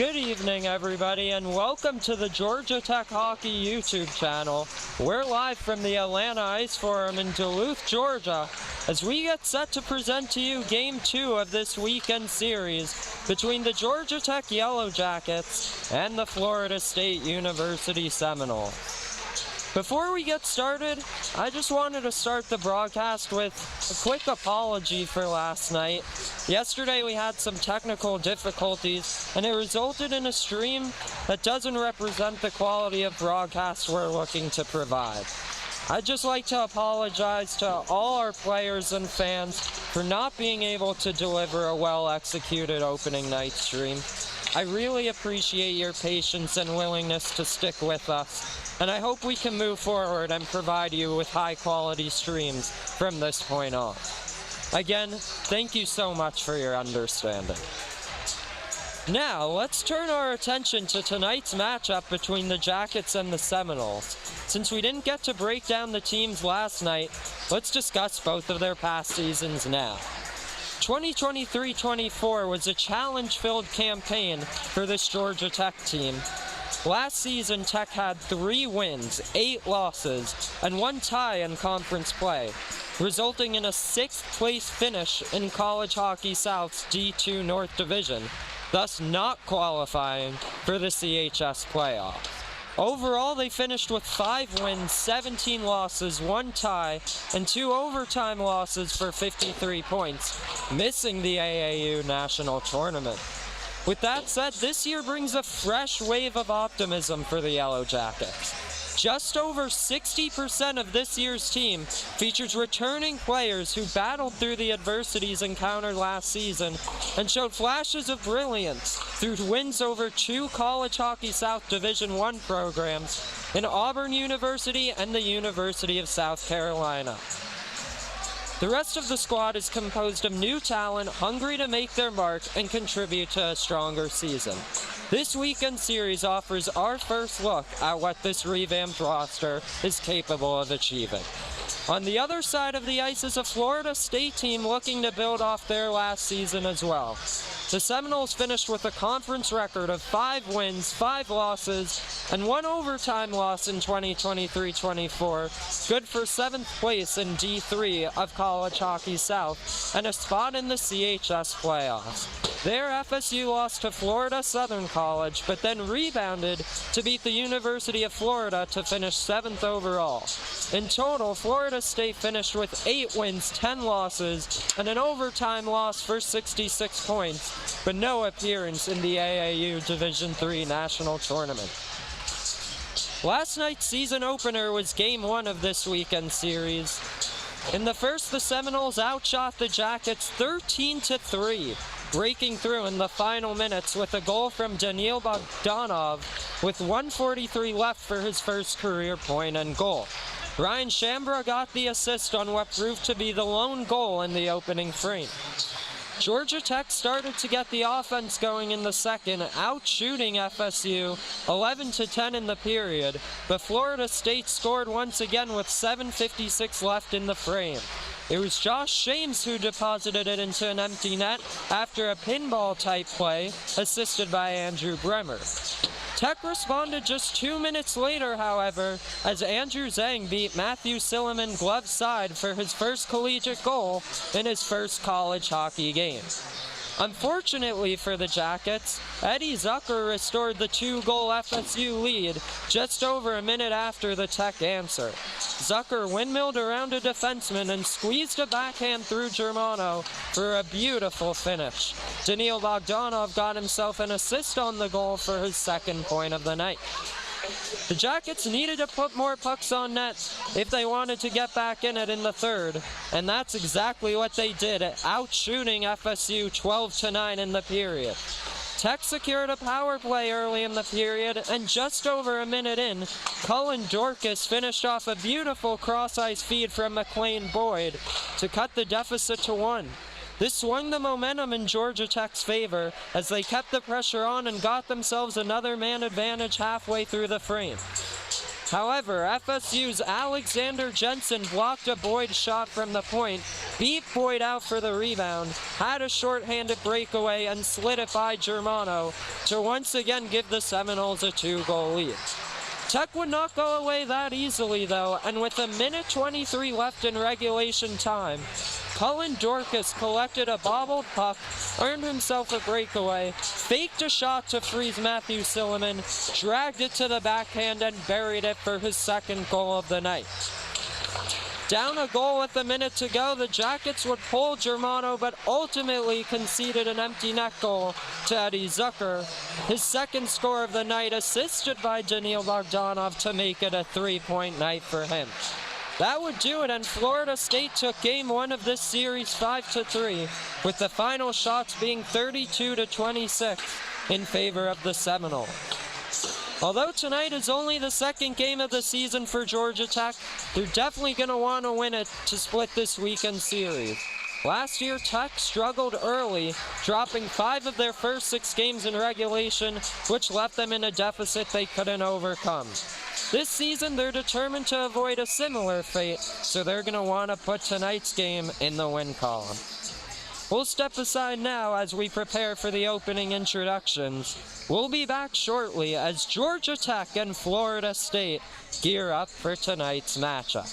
Good evening, everybody, and welcome to the Georgia Tech Hockey YouTube channel. We're live from the Atlanta Ice Forum in Duluth, Georgia, as we get set to present to you Game 2 of this weekend series between the Georgia Tech Yellow Jackets and the Florida State University Seminoles. Before we get started, I just wanted to start the broadcast with a quick apology for last night. Yesterday we had some technical difficulties, and it resulted in a stream that doesn't represent the quality of broadcast we're looking to provide. I'd just like to apologize to all our players and fans for not being able to deliver a well-executed opening night stream. I really appreciate your patience and willingness to stick with us, and I hope we can move forward and provide you with high-quality streams from this point on. Again, thank you so much for your understanding. Now, let's turn our attention to tonight's matchup between the Jackets and the Seminoles. Since we didn't get to break down the teams last night, let's discuss both of their past seasons now. 2023-24 was a challenge-filled campaign for this Georgia Tech team. Last season, Tech had 3 wins, 8 losses, and 1 tie in conference play, resulting in a 6th place finish in College Hockey South's D2 North Division, thus not qualifying for the CHS playoffs. Overall, they finished with 5 wins, 17 losses, 1 tie, and 2 overtime losses for 53 points, missing the AAU National Tournament. With that said, this year brings a fresh wave of optimism for the Yellow Jackets. Just over 60% of this year's team features returning players who battled through the adversities encountered last season and showed flashes of brilliance through wins over 2 College Hockey South Division I programs in Auburn University and the University of South Carolina. The rest of the squad is composed of new talent hungry to make their mark and contribute to a stronger season. This weekend series offers our first look at what this revamped roster is capable of achieving. On the other side of the ice is a Florida State team looking to build off their last season as well. The Seminoles finished with a conference record of 5 wins, 5 losses, and 1 overtime loss in 2023-24, good for 7th place in D3 of College Hockey South, and a spot in the CHS playoffs. There, FSU lost to Florida Southern College, but then rebounded to beat the University of Florida to finish 7th overall. In total, Florida State finished with 8 wins, 10 losses, and an overtime loss for 66 points, but no appearance in the AAU Division III National Tournament. Last night's season opener was Game 1 of this weekend series. In the first, the Seminoles outshot the Jackets 13-3. Breaking through in the final minutes with a goal from Daniil Bogdanov with 1:43 left for his first career point and goal. Ryan Shambra got the assist on what proved to be the lone goal in the opening frame. Georgia Tech started to get the offense going in the second, out-shooting FSU 11-10 in the period, but Florida State scored once again with 7:56 left in the frame. It was Josh Shames who deposited it into an empty net after a pinball-type play, assisted by Andrew Bremer. Tech responded just 2 minutes later, however, as Andrew Zhang beat Matthew Silliman glove side for his first collegiate goal in his first college hockey game. Unfortunately for the Jackets, Eddie Zucker restored the 2-goal FSU lead just over a minute after the Tech answer. Zucker windmilled around a defenseman and squeezed a backhand through Germano for a beautiful finish. Daniil Bogdanov got himself an assist on the goal for his second point of the night. The Jackets needed to put more pucks on net if they wanted to get back in it in the third, and that's exactly what they did, out-shooting FSU 12-9 in the period. Tech secured a power play early in the period, and just over a minute in, Cullen Dorcas finished off a beautiful cross-ice feed from McLean Boyd to cut the deficit to 1. This swung the momentum in Georgia Tech's favor as they kept the pressure on and got themselves another man advantage halfway through the frame. However, FSU's Alexander Jensen blocked a Boyd shot from the point, beat Boyd out for the rebound, had a shorthanded breakaway, and solidified Germano to once again give the Seminoles a 2-goal lead. Tech would not go away that easily, though, and with a minute 23 left in regulation time, Cullen Dorcas collected a bobbled puck, earned himself a breakaway, faked a shot to freeze Matthew Silliman, dragged it to the backhand, and buried it for his second goal of the night. Down a goal with a minute to go, the Jackets would pull Germano, but ultimately conceded an empty net goal to Eddie Zucker. His second score of the night, assisted by Daniil Bogdanov, to make it a 3-point night for him. That would do it, and Florida State took game one of this series 5-3, with the final shots being 32-26 in favor of the Seminoles. Although tonight is only the second game of the season for Georgia Tech, they're definitely going to want to win it to split this weekend series. Last year, Tech struggled early, dropping 5 of their first 6 games in regulation, which left them in a deficit they couldn't overcome. This season, they're determined to avoid a similar fate, so they're going to want to put tonight's game in the win column. We'll step aside now as we prepare for the opening introductions. We'll be back shortly as Georgia Tech and Florida State gear up for tonight's matchup.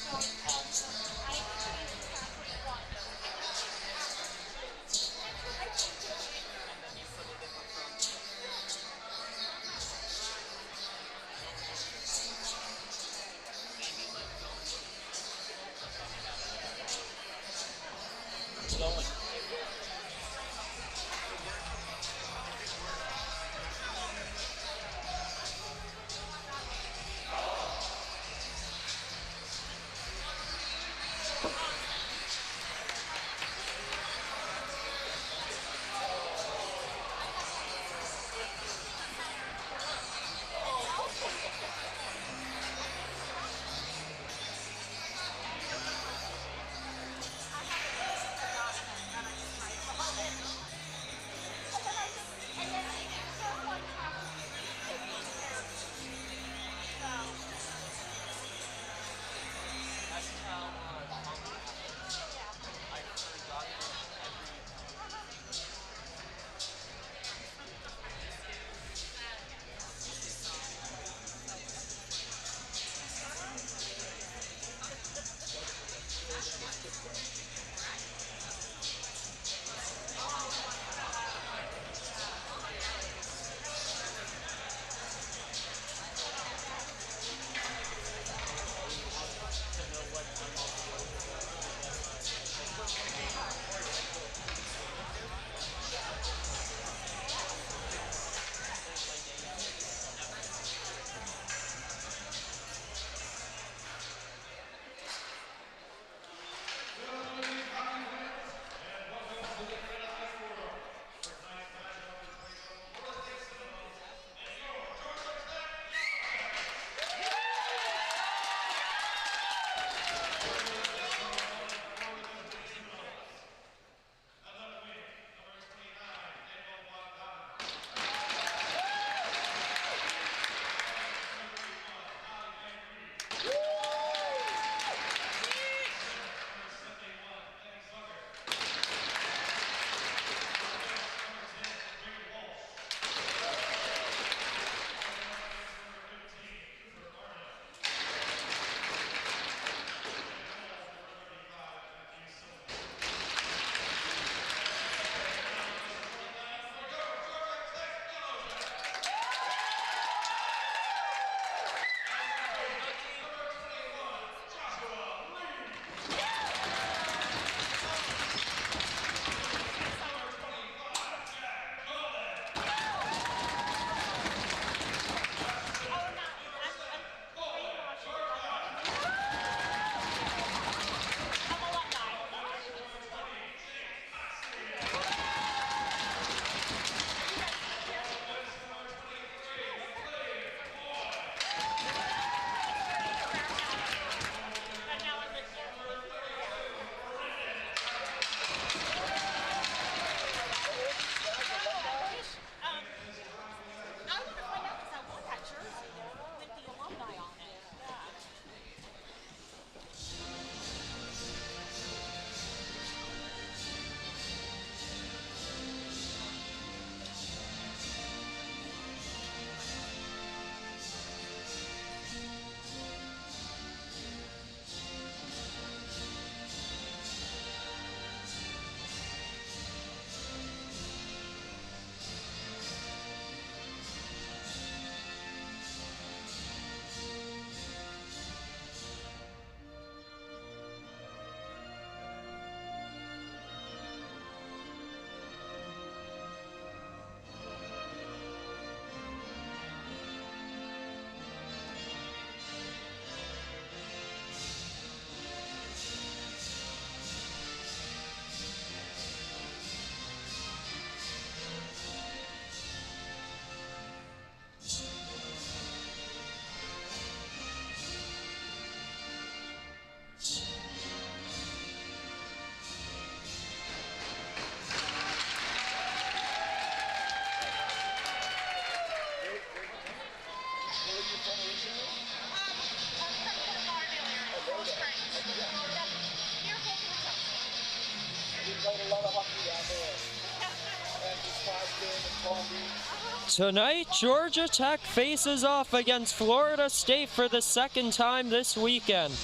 Tonight, Georgia Tech faces off against Florida State for the second time this weekend.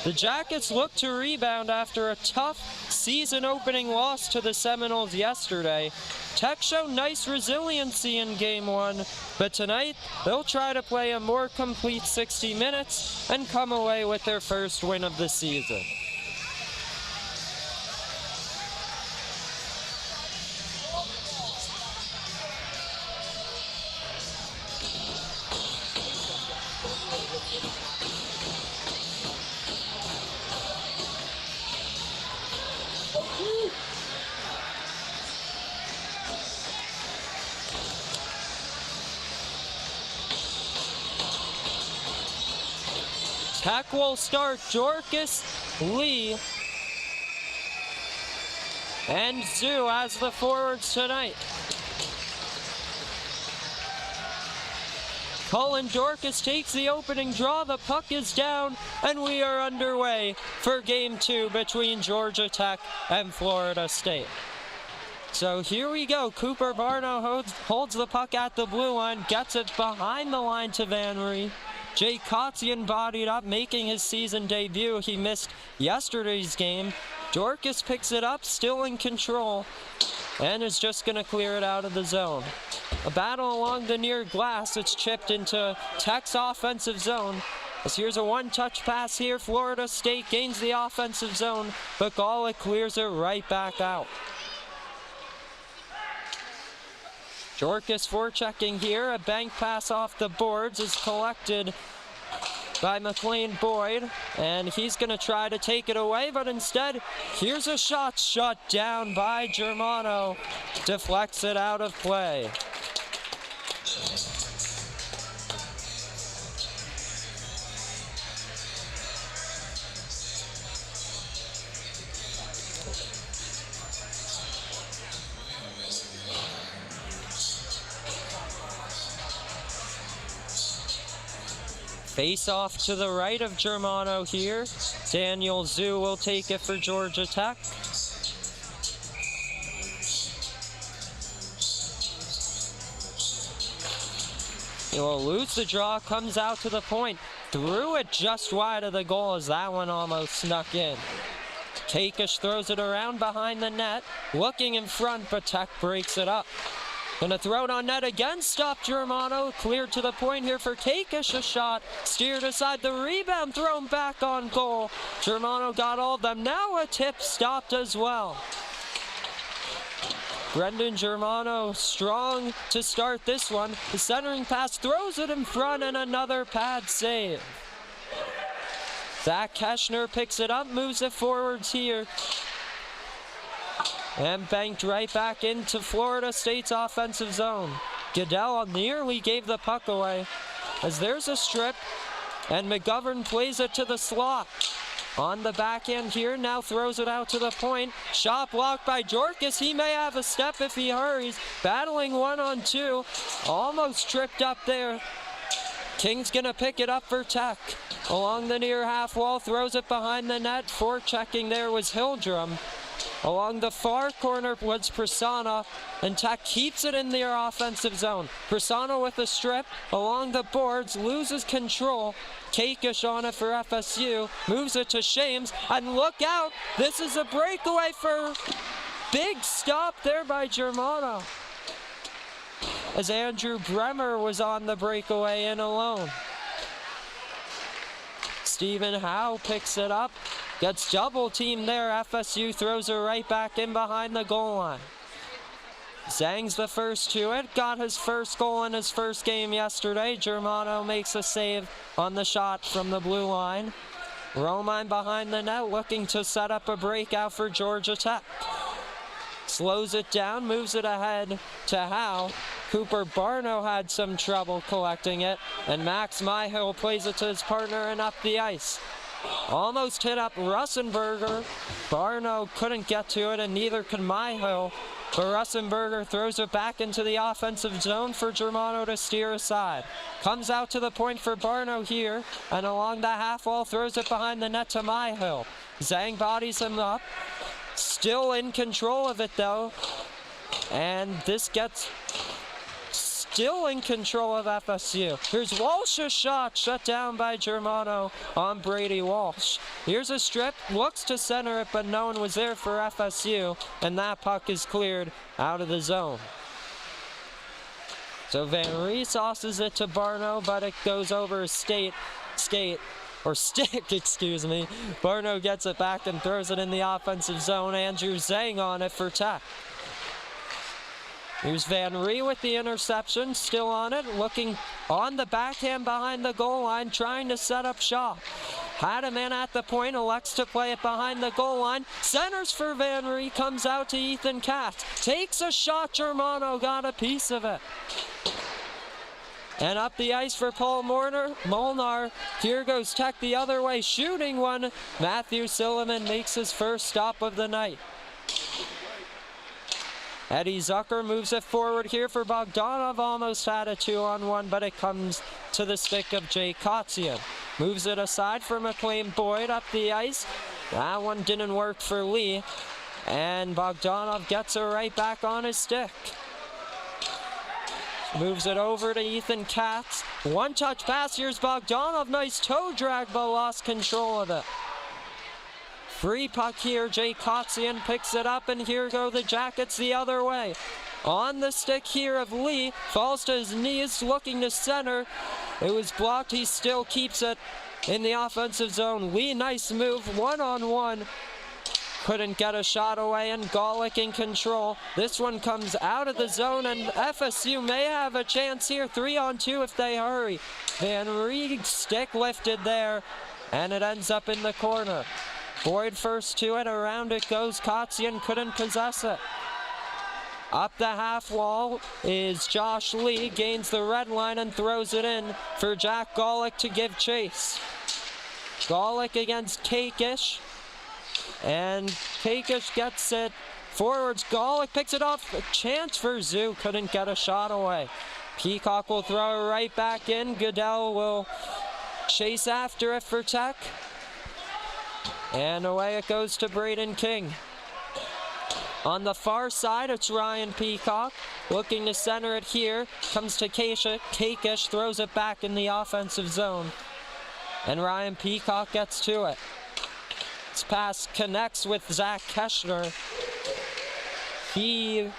The Jackets look to rebound after a tough season-opening loss to the Seminoles yesterday. Tech showed nice resiliency in Game 1, but tonight they'll try to play a more complete 60 minutes and come away with their first win of the season. Tech will start Dorcas, Lee, and Zoo as the forwards tonight. Cullen Dorcas takes the opening draw, the puck is down, and we are underway for Game 2 between Georgia Tech and Florida State. So here we go. Cooper Barno holds the puck at the blue line, gets it behind the line to Van Ree. Jay Kotzian bodied up, making his season debut. He missed yesterday's game. Dorcas picks it up, still in control, and is just going to clear it out of the zone. A battle along the near glass. It's chipped into Tech's offensive zone. As here's a one-touch pass here. Florida State gains the offensive zone, but Gala clears it right back out. Dorcas forechecking here. A bank pass off the boards is collected by McLean Boyd, and he's going to try to take it away, but instead, here's a shot shut down by Germano. Deflects it out of play. Face off to the right of Germano here. Daniel Zoo will take it for Georgia Tech. He will lose the draw, comes out to the point. Threw it just wide of the goal as that one almost snuck in. Takish throws it around behind the net, looking in front, but Tech breaks it up. Gonna throw it on net again, stop Germano, cleared to the point here for Takish, a shot, steered aside, the rebound thrown back on goal. Germano got all of them, now a tip stopped as well. Brendan Germano strong to start this one. The centering pass throws it in front and another pad save. Zach Keschner picks it up, moves it forwards here. And banked right back into Florida State's offensive zone. Goodell nearly gave the puck away. As there's a strip, and McGovern plays it to the slot. On the backhand here, now throws it out to the point. Shot blocked by Dorcas. He may have a step if he hurries. Battling 1-on-2. Almost tripped up there. King's gonna pick it up for Tech. Along the near half wall, throws it behind the net. Forechecking there was Hildrum. Along the far corner was Prasanna, and Tech keeps it in their offensive zone. Prasanna with a strip along the boards, loses control. Takish on it for FSU, moves it to Shames, and look out! This is a breakaway for big stop there by Germano. As Andrew Bremer was on the breakaway in alone. Stephen Howe picks it up. Gets double teamed there. FSU throws her right back in behind the goal line. Zhang's the first to it. Got his first goal in his first game yesterday. Germano makes a save on the shot from the blue line. Romine behind the net looking to set up a breakout for Georgia Tech. Slows it down, moves it ahead to Howe. Cooper Barno had some trouble collecting it, and Max Myhill plays it to his partner and up the ice. Almost hit up Russenberger. Barno couldn't get to it, and neither could Myhill. But Russenberger throws it back into the offensive zone for Germano to steer aside. Comes out to the point for Barno here, and along the half wall throws it behind the net to Myhill. Zhang bodies him up. Still in control of it though. And this gets still in control of FSU. Here's Walsh's shot, shut down by Germano on Brady Walsh. Here's a strip, looks to center it, but no one was there for FSU, and that puck is cleared out of the zone. So Van Ries tosses it to Barno, but it goes over a stick, excuse me. Barno gets it back and throws it in the offensive zone. Andrew Zhang on it for Tech. Here's Van Ries with the interception, still on it, looking on the backhand behind the goal line, trying to set up shot. Had a man at the point, elects to play it behind the goal line. Centers for Van Ries, comes out to Ethan Katz. Takes a shot, Germano got a piece of it. And up the ice for Paul Molnar. Here goes Tech the other way, shooting one. Matthew Silliman makes his first stop of the night. Eddie Zucker moves it forward here for Bogdanov. Almost had a 2-on-1, but it comes to the stick of Jay Kotzian. Moves it aside for McLean Boyd up the ice. That one didn't work for Lee. And Bogdanov gets it right back on his stick. Moves it over to Ethan Katz. One-touch pass. Here's Bogdanov. Nice toe drag, but lost control of it. Free puck here. Jay Kotzian picks it up, and here go the Jackets the other way. On the stick here of Lee. Falls to his knees, looking to center. It was blocked. He still keeps it in the offensive zone. Lee, nice move. One-on-one. Couldn't get a shot away, and Golick in control. This one comes out of the zone, and FSU may have a chance here. 3-on-2 if they hurry. Van Ries stick lifted there, and it ends up in the corner. Boyd first to it, around it goes. Kotzian couldn't possess it. Up the half wall is Josh Lee, gains the red line and throws it in for Jack Golick to give chase. Golick against Kakish. And Kakish gets it forwards. Golick picks it off. A chance for Zoo. Couldn't get a shot away. Peacock will throw it right back in. Goodell will chase after it for Tech. And away it goes to Braden King. On the far side, it's Ryan Peacock. Looking to center it here. Comes to Kakish. Throws it back in the offensive zone. And Ryan Peacock gets to it. This pass connects with Zach Keschner. He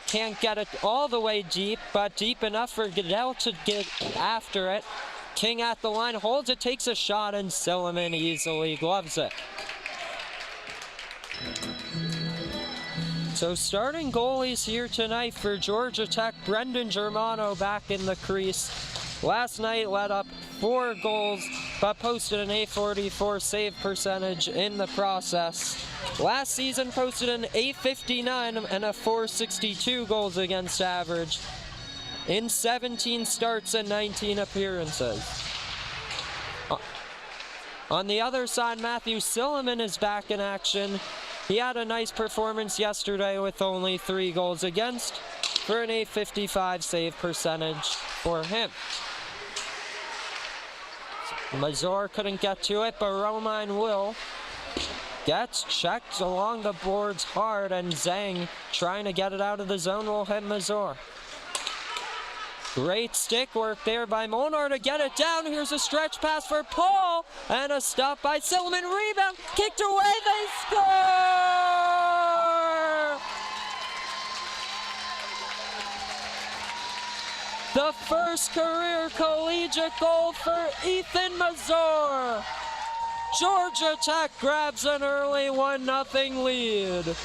can't get it all the way deep, but deep enough for Goodell to get after it. King at the line, holds it, takes a shot, and Silliman easily gloves it. So starting goalies here tonight for Georgia Tech, Brendan Germano back in the crease. Last night let up 4 goals, but posted an .844 save percentage in the process. Last season posted an .859 and a .462 goals against average in 17 starts and 19 appearances. On the other side, Matthew Silliman is back in action. He had a nice performance yesterday with only 3 goals against for an .855 save percentage for him. Mazur couldn't get to it, but Romine will. Gets checked along the boards hard, and Zhang trying to get it out of the zone will hit Mazur. Great stick work there by Molnar to get it down. Here's a stretch pass for Paul, and a stop by Silliman. Rebound, kicked away, they score! The first career collegiate goal for Ethan Mazur. Georgia Tech grabs an early 1-0 lead.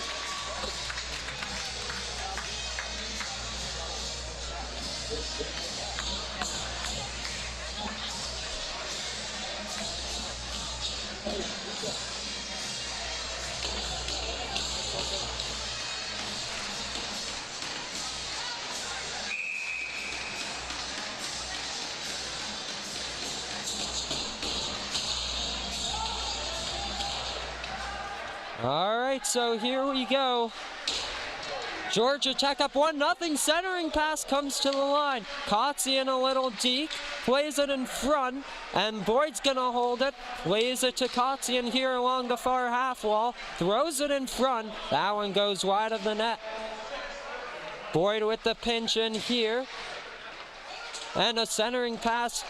All right, so here we go. Georgia Tech up 1-0. Centering pass comes to the line. Kotzian a little deep, plays it in front, and Boyd's gonna hold it. Plays it to Kotzian here along the far half wall. Throws it in front. That one goes wide of the net. Boyd with the pinch in here. And a centering pass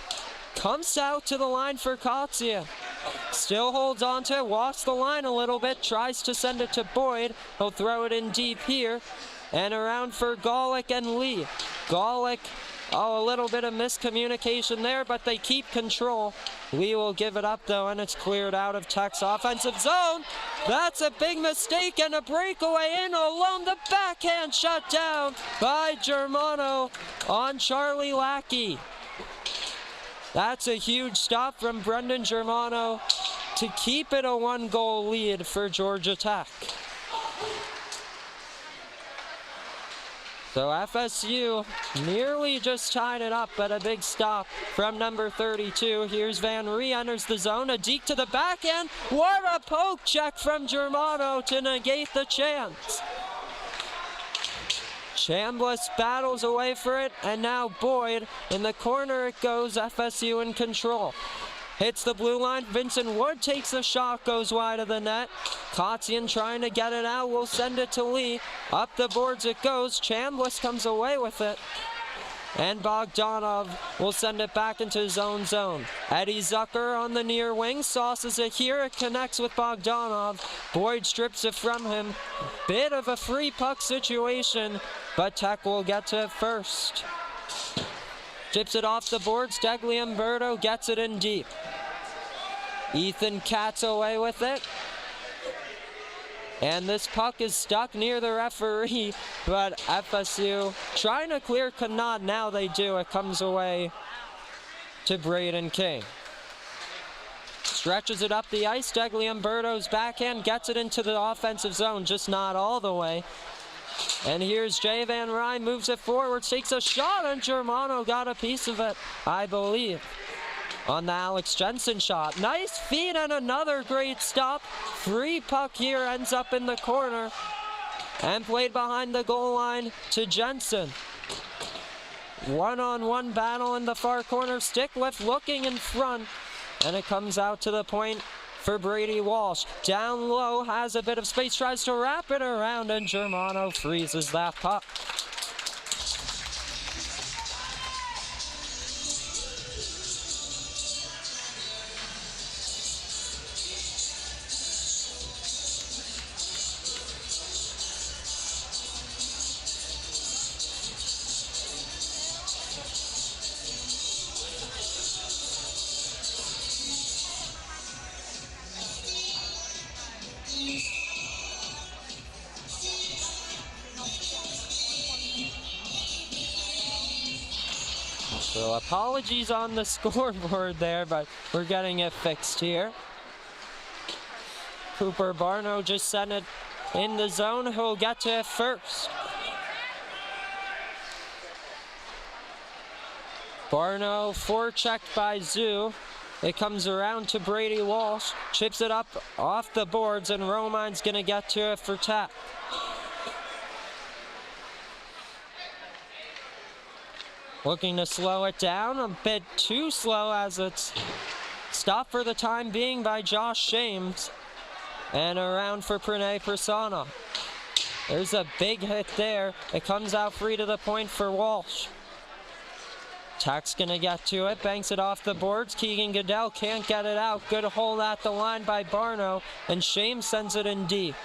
comes out to the line for Katsia. Still holds on to it, walks the line a little bit, tries to send it to Boyd. He'll throw it in deep here. And around for Golick and Lee. Golick, a little bit of miscommunication there, but they keep control. Lee will give it up though, and it's cleared out of Tech's offensive zone. That's a big mistake and a breakaway in alone. The backhand shut down by Germano on Charlie Lackey. That's a huge stop from Brendan Germano to keep it a 1-goal lead for Georgia Tech. So FSU nearly just tied it up, but a big stop from number 32. Here's Van Ree, enters the zone, a deke to the backhand. What a poke check from Germano to negate the chance. Chambliss battles away for it, and now Boyd. In the corner it goes, FSU in control. Hits the blue line, Vincent Wood takes a shot, goes wide of the net. Kotzian trying to get it out, will send it to Lee. Up the boards it goes, Chambliss comes away with it. And Bogdanov will send it back into his own zone. Eddie Zucker on the near wing, sauces it here, it connects with Bogdanov. Boyd strips it from him. Bit of a free puck situation, but Tech will get to it first. Chips it off the boards, Degliamberto gets it in deep. Ethan Katz away with it. And this puck is stuck near the referee, but FSU trying to clear Connaught. Now they do. It comes away to Braden King. Stretches it up the ice. Degliamberto's backhand gets it into the offensive zone, just not all the way. And here's Jay Van Ryn, moves it forward, takes a shot, and Germano got a piece of it, I believe, on the Alex Jensen shot. Nice feed and another great stop. Free puck here, ends up in the corner, and played behind the goal line to Jensen. One-on-one battle in the far corner, stick lift looking in front, and it comes out to the point for Brady Walsh. Down low, has a bit of space, tries to wrap it around, and Germano freezes that puck. So apologies on the scoreboard there, but we're getting it fixed here. Cooper Barno just sent it in the zone. He'll get to it first. Barno forechecked by Zoo. It comes around to Brady Walsh. Chips it up off the boards, and Romine's going to get to it for Tech. Looking to slow it down, a bit too slow as it's stopped for the time being by Josh Shames. And around for Pranay Prasanna. There's a big hit there. It comes out free to the point for Walsh. Tech's gonna get to it, banks it off the boards. Keegan Goodell can't get it out. Good hold at the line by Barno, and Shames sends it in deep.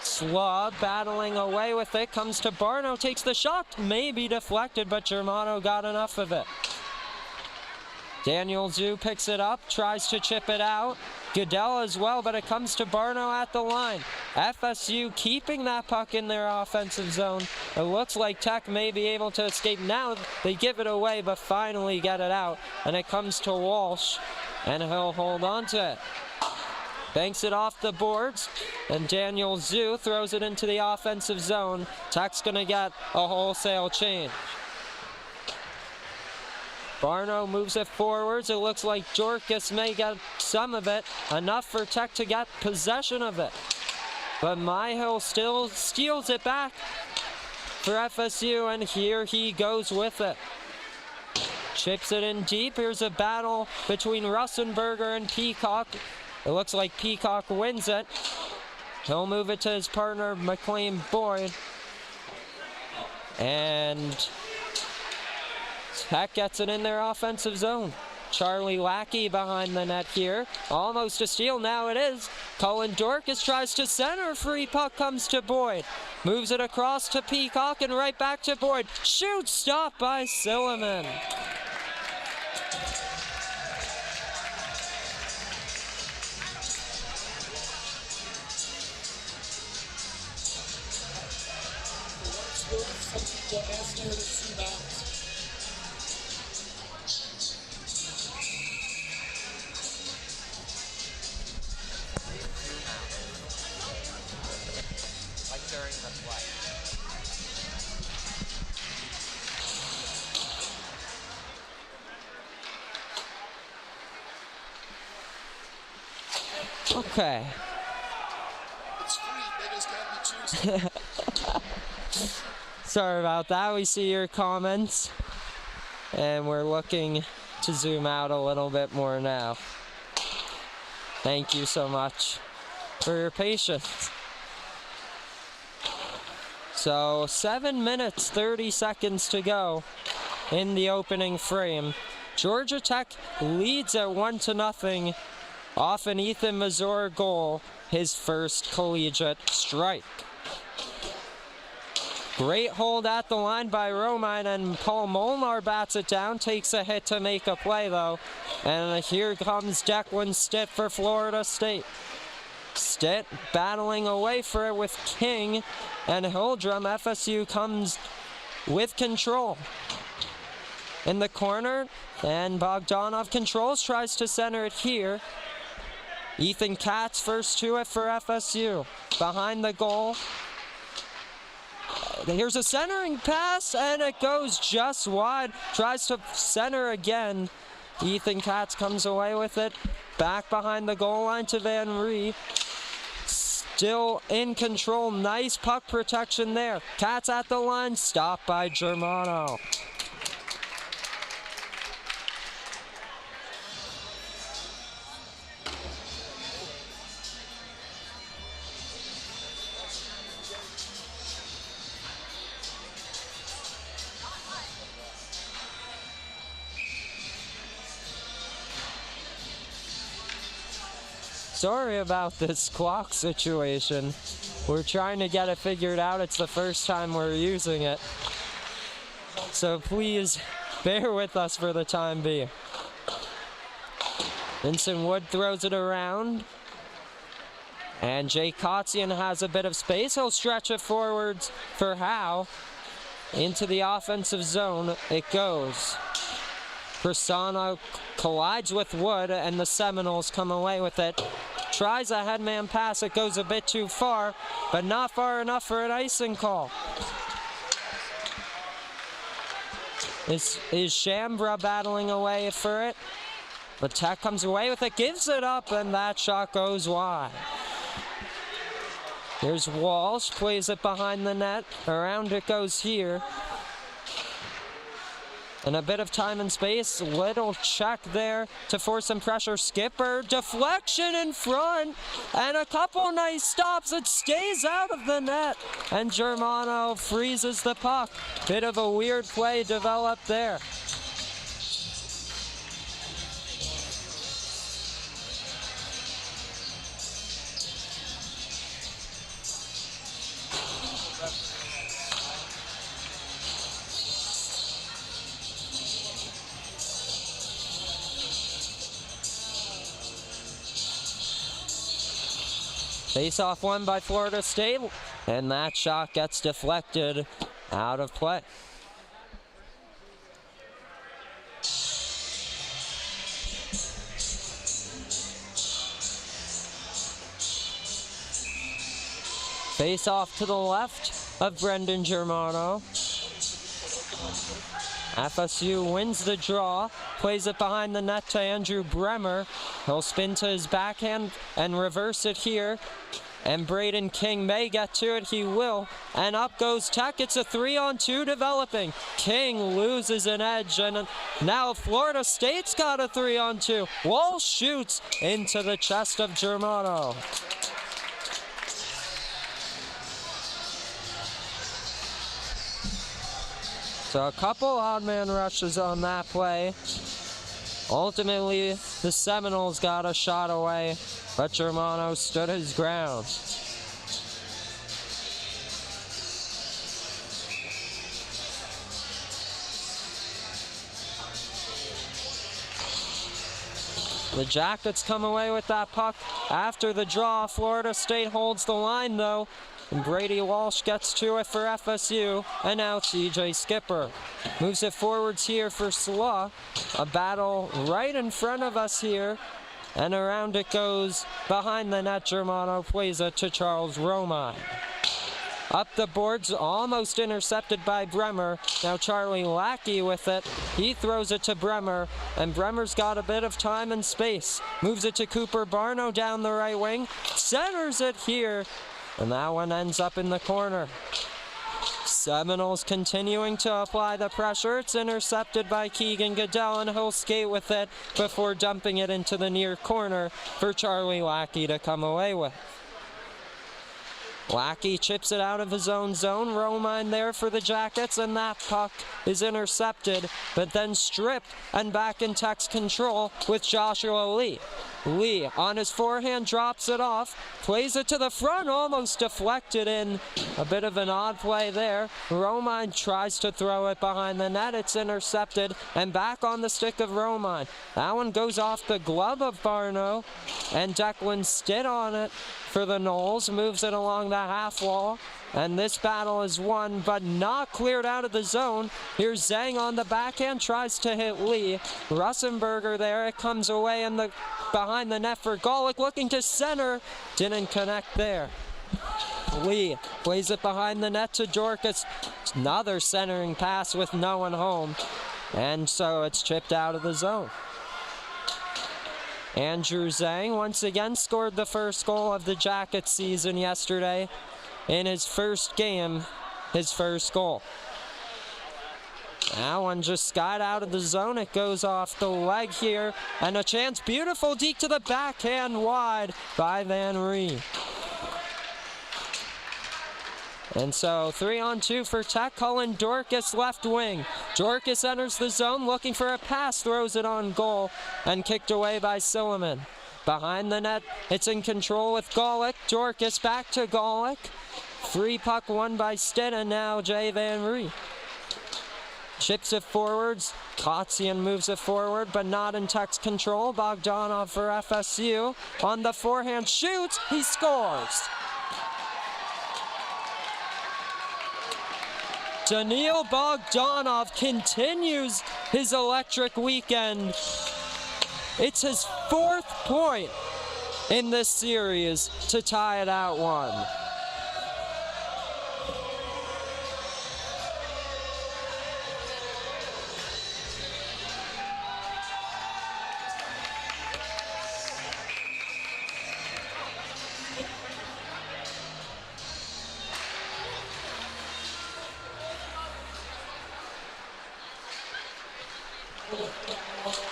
Slaw battling away with it, comes to Barno, takes the shot, maybe deflected, but Germano got enough of it. Daniel Zhu picks it up, tries to chip it out. Goodell as well, but it comes to Barno at the line. FSU keeping that puck in their offensive zone. It looks like Tech may be able to escape now. They give it away, but finally get it out. And it comes to Walsh, and he'll hold on to it. Banks it off the boards, and Daniel Zhu throws it into the offensive zone. Tech's gonna get a wholesale change. Barno moves it forwards. It looks like Jorkus may get some of it, enough for Tech to get possession of it. But Myhill still steals it back for FSU, and here he goes with it. Chips it in deep. Here's a battle between Russenberger and Peacock. It looks like Peacock wins it. He'll move it to his partner, McLean Boyd. And Tech gets it in their offensive zone. Charlie Lackey behind the net here. Almost a steal, now it is. Cullen Dorcas tries to center, free puck comes to Boyd. Moves it across to Peacock and right back to Boyd. Shoot, stopped by Silliman. Okay. It's free, they just can't be choosing. Sorry about that. We see your comments. And we're looking to zoom out a little bit more now. Thank you so much for your patience. So 7 minutes, 30 seconds to go in the opening frame. Georgia Tech leads at 1-0 off an Ethan Mazur goal, his first collegiate strike. Great hold at the line by Romine, and Paul Molnar bats it down, takes a hit to make a play though. And here comes Declan Stitt for Florida State. Stitt battling away for it with King and Hildrum. FSU comes with control in the corner, and Bogdanov controls, tries to center it here. Ethan Katz first to it for FSU. Behind the goal. Here's a centering pass, and it goes just wide. Tries to center again. Ethan Katz comes away with it. Back behind the goal line to Van Ree. Still in control. Nice puck protection there. Katz at the line. Stopped by Germano. Sorry about this clock situation. We're trying to get it figured out. It's the first time we're using it. So please bear with us for the time being. Vincent Wood throws it around. And Jay Kotzian has a bit of space. He'll stretch it forwards for Howe. Into the offensive zone it goes. Prasanna collides with Wood, and the Seminoles come away with it. Tries a headman pass, it goes a bit too far, but not far enough for an icing call. Is Shambra battling away for it? But Tech comes away with it, gives it up, and that shot goes wide. Here's Walsh, plays it behind the net. Around it goes here. And a bit of time and space, little check there to force some pressure. Skipper, deflection in front, and a couple nice stops. It stays out of the net, and Germano freezes the puck. Bit of a weird play developed there. Face-off won by Florida State, and that shot gets deflected out of play. Face-off to the left of Brendan Germano. FSU wins the draw, plays it behind the net to Andrew Bremer. He'll spin to his backhand and reverse it here. And Braden King may get to it, he will. And up goes Tech, it's a 3-on-2 developing. King loses an edge, and now Florida State's got a 3-on-2. Walsh shoots into the chest of Germano. So a couple odd man rushes on that play. Ultimately, the Seminoles got a shot away, but Germano stood his ground. The Jackets come away with that puck after the draw. Florida State holds the line though, and Brady Walsh gets to it for FSU, and now TJ Skipper moves it forwards here for Slaw. A battle right in front of us here, and around it goes behind the net. Germano plays it to Charles Romine. Up the boards, almost intercepted by Bremer. Now Charlie Lackey with it. He throws it to Bremer, and Bremer's got a bit of time and space. Moves it to Cooper Barno down the right wing. Centers it here, and that one ends up in the corner. Seminoles continuing to apply the pressure. It's intercepted by Keegan Goodell, and he'll skate with it before dumping it into the near corner for Charlie Lackey to come away with. Lackey chips it out of his own zone. Romine there for the Jackets, and that puck is intercepted, but then stripped and back in Tech's control with Joshua Lee. Lee on his forehand drops it off, plays it to the front, almost deflected in. A bit of an odd play there. Romine tries to throw it behind the net. It's intercepted and back on the stick of Romine. That one goes off the glove of Barno, and Declan Stitt on it for the Noles, moves it along the half wall, and this battle is won but not cleared out of the zone. Here's Zhang on the backhand, tries to hit Lee. Russenberger there, it comes away in the behind the net for Golick, looking to center, didn't connect there. Lee plays it behind the net to Dorcas. Another centering pass with no one home, and so it's chipped out of the zone. Andrew Zhang once again scored the first goal of the Jackets season yesterday. In his first game, his first goal. That one just skied out of the zone. It goes off the leg here, and a chance. Beautiful deke to the backhand wide by Van Ree. And so 3-on-2 for Tech. Cullen Dorcas left wing. Dorcas enters the zone looking for a pass, throws it on goal, and kicked away by Silliman. Behind the net, it's in control with Golick. Dorcas back to Golick. Free puck won by Stitt, and now Jay Van Ree. Chips it forwards. Kotzian moves it forward, but not in Tech's control. Bogdanov for FSU. On the forehand, shoots, he scores. Daniil Bogdanov continues his electric weekend. It's his 4th point in this series to tie it at 1.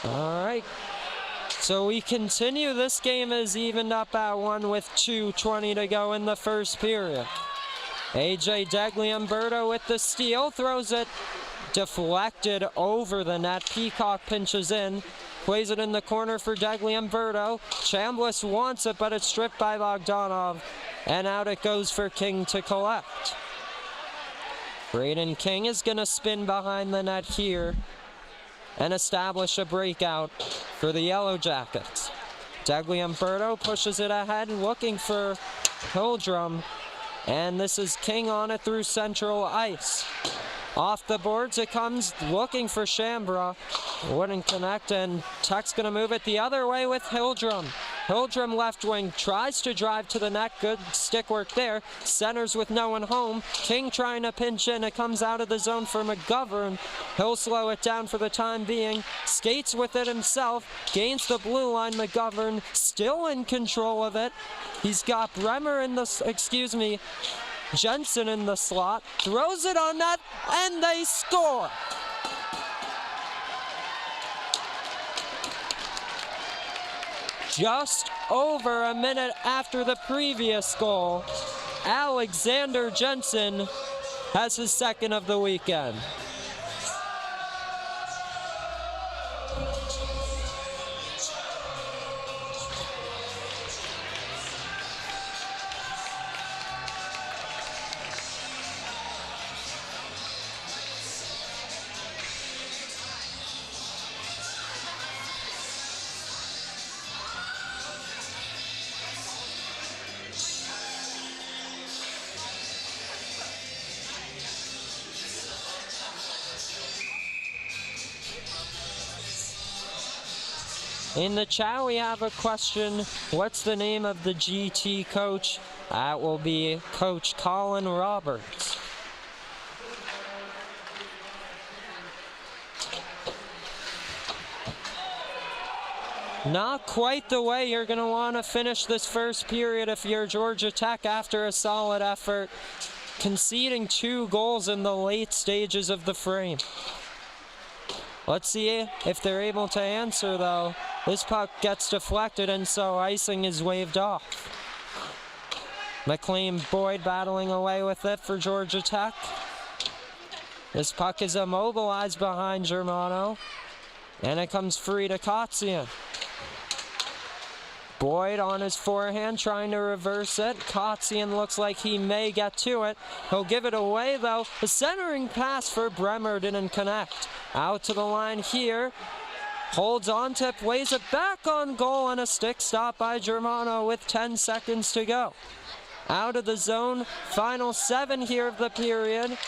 All right, so we continue. This game is evened up at 1 with 2:20 to go in the first period. AJ Degliumberto with the steal, throws it deflected over the net. Peacock pinches in, plays it in the corner for Degliumberto. Chambliss wants it, but it's stripped by Bogdanov, and out it goes for King to collect. Braden King is going to spin behind the net here and establish a breakout for the Yellow Jackets. Degliumberto pushes it ahead, looking for Hildrum, and this is King on it through central ice. Off the boards it comes, looking for Shambra. Wouldn't connect, and Tech's going to move it the other way with Hildrum. Hildrum left wing, tries to drive to the net. Good stick work there. Centers with no one home. King trying to pinch in. It comes out of the zone for McGovern. He'll slow it down for the time being. Skates with it himself. Gains the blue line. McGovern still in control of it. He's got Bremer in the, Jensen in the slot. Throws it on net, and they score. Just over a minute after the previous goal, Alexander Jensen has his second of the weekend. In the chat, we have a question. What's the name of the GT coach? That will be Coach Colin Roberts. Not quite the way you're going to want to finish this first period if you're Georgia Tech after a solid effort, conceding 2 goals in the late stages of the frame. Let's see if they're able to answer, though. This puck gets deflected, and so icing is waved off. McLean Boyd battling away with it for Georgia Tech. This puck is immobilized behind Germano, and it comes free to Kotzian. Boyd on his forehand trying to reverse it. Kotzian looks like he may get to it. He'll give it away, though. The centering pass for Bremer didn't connect. Out to the line here. Holds on to it, plays it back on goal, and a stick stop by Germano with 10 seconds to go. Out of the zone, final 7 here of the period.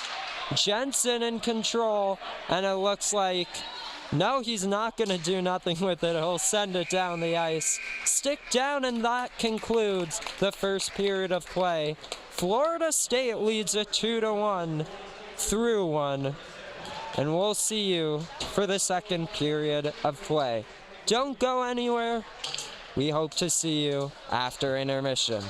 Jensen in control, and it looks like, no, he's not going to do nothing with it. He'll send it down the ice. Stick down, and that concludes the first period of play. Florida State leads it 2-1 through 1. And we'll see you for the second period of play. Don't go anywhere. We hope to see you after intermission.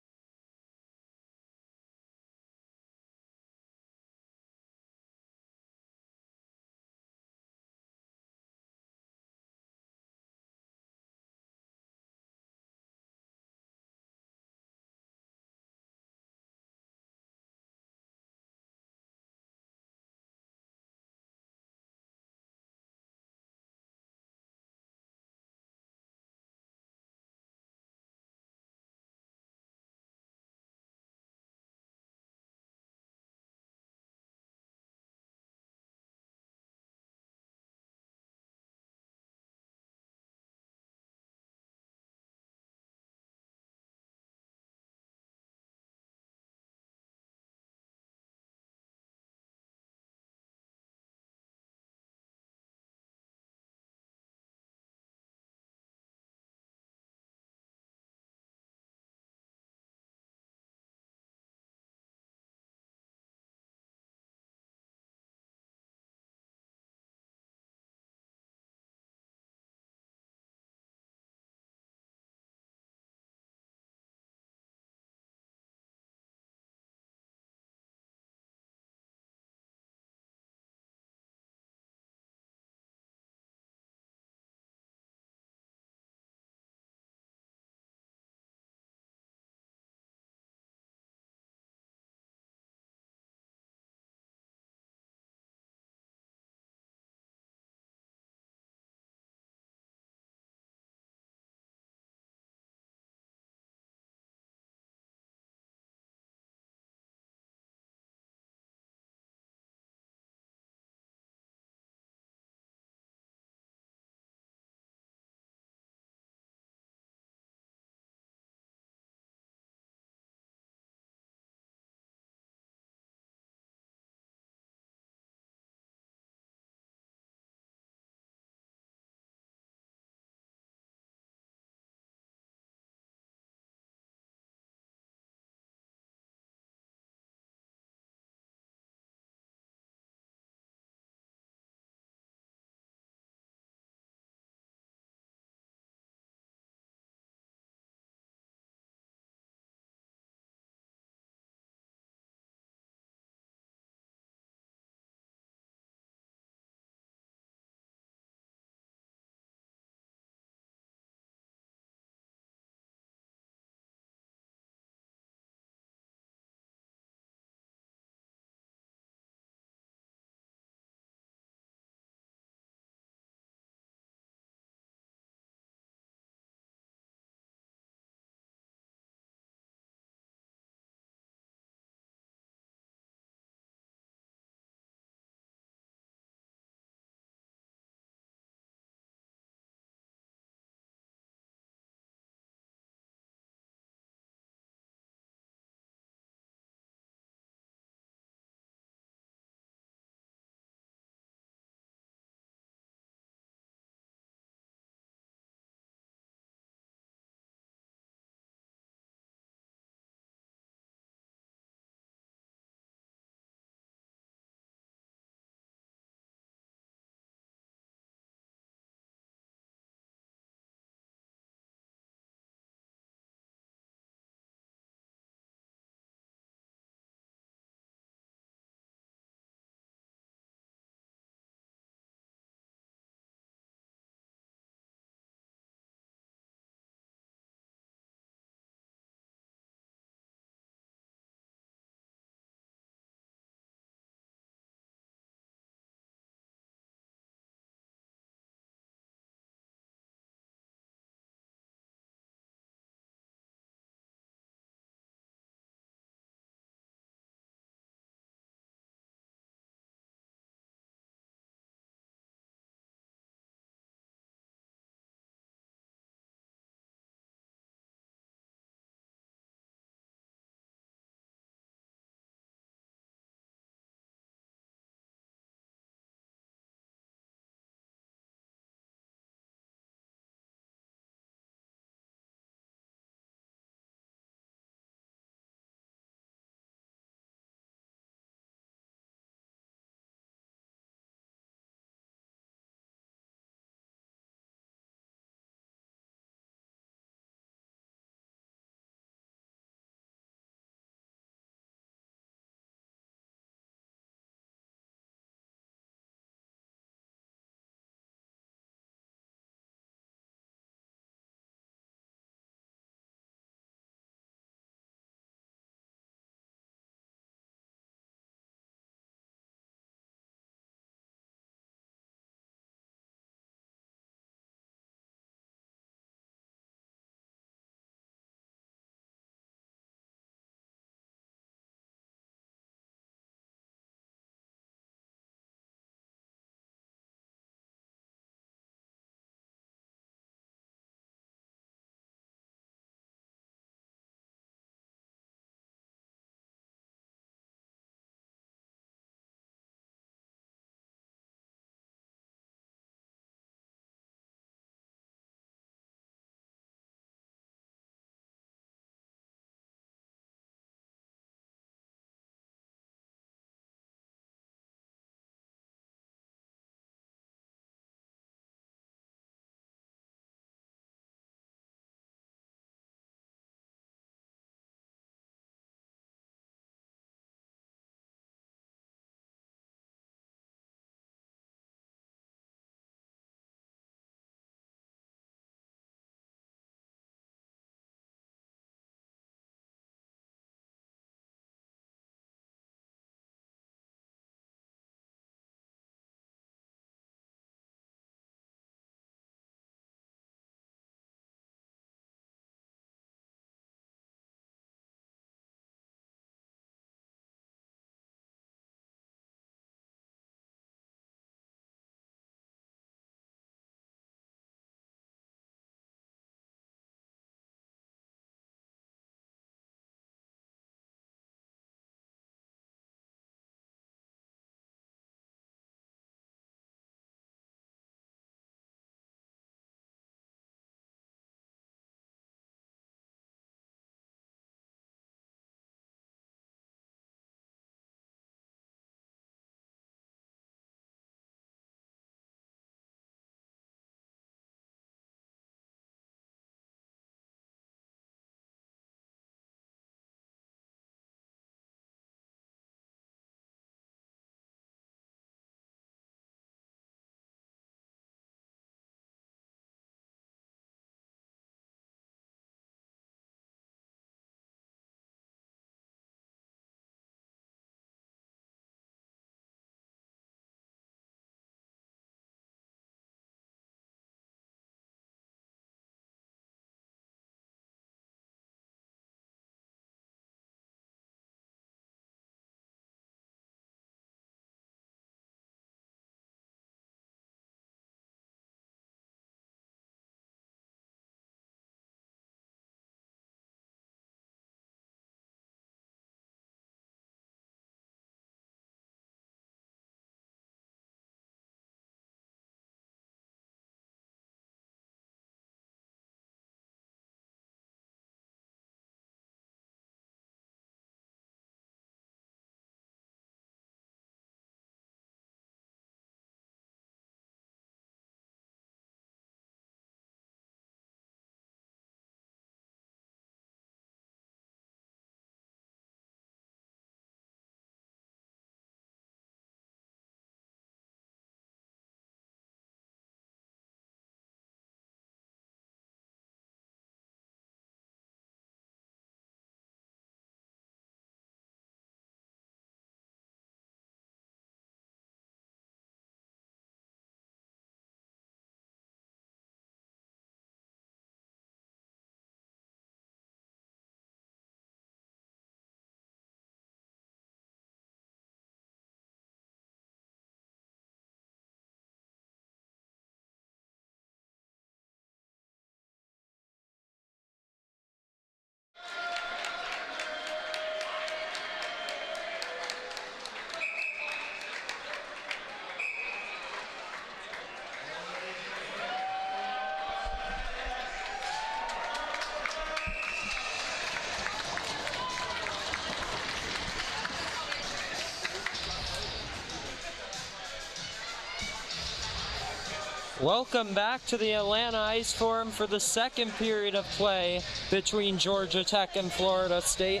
Welcome back to the Atlanta Ice Forum for the second period of play between Georgia Tech and Florida State.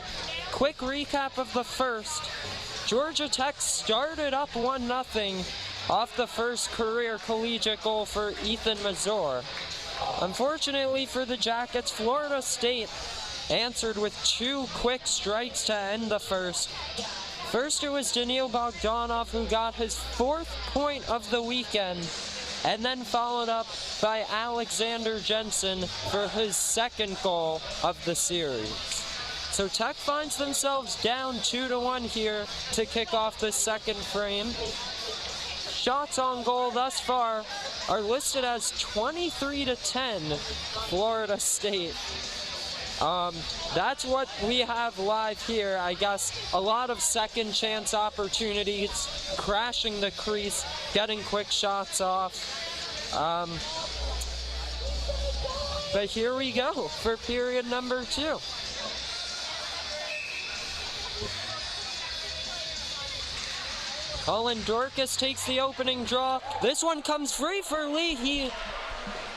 Quick recap of the first. Georgia Tech started up 1-0 off the first career collegiate goal for Ethan Mazur. Unfortunately for the Jackets, Florida State answered with 2 quick strikes to end the first. First, it was Daniil Bogdanov who got his 4th point of the weekend, and then followed up by Alexander Jensen for his 2nd goal of the series. So Tech finds themselves down 2-1 here to kick off the second frame. Shots on goal thus far are listed as 23-10 Florida State. That's what we have live here. I guess a lot of second chance opportunities, crashing the crease, getting quick shots off. But here we go for period number 2. Colin Dorcas takes the opening draw. This one comes free for Lee. He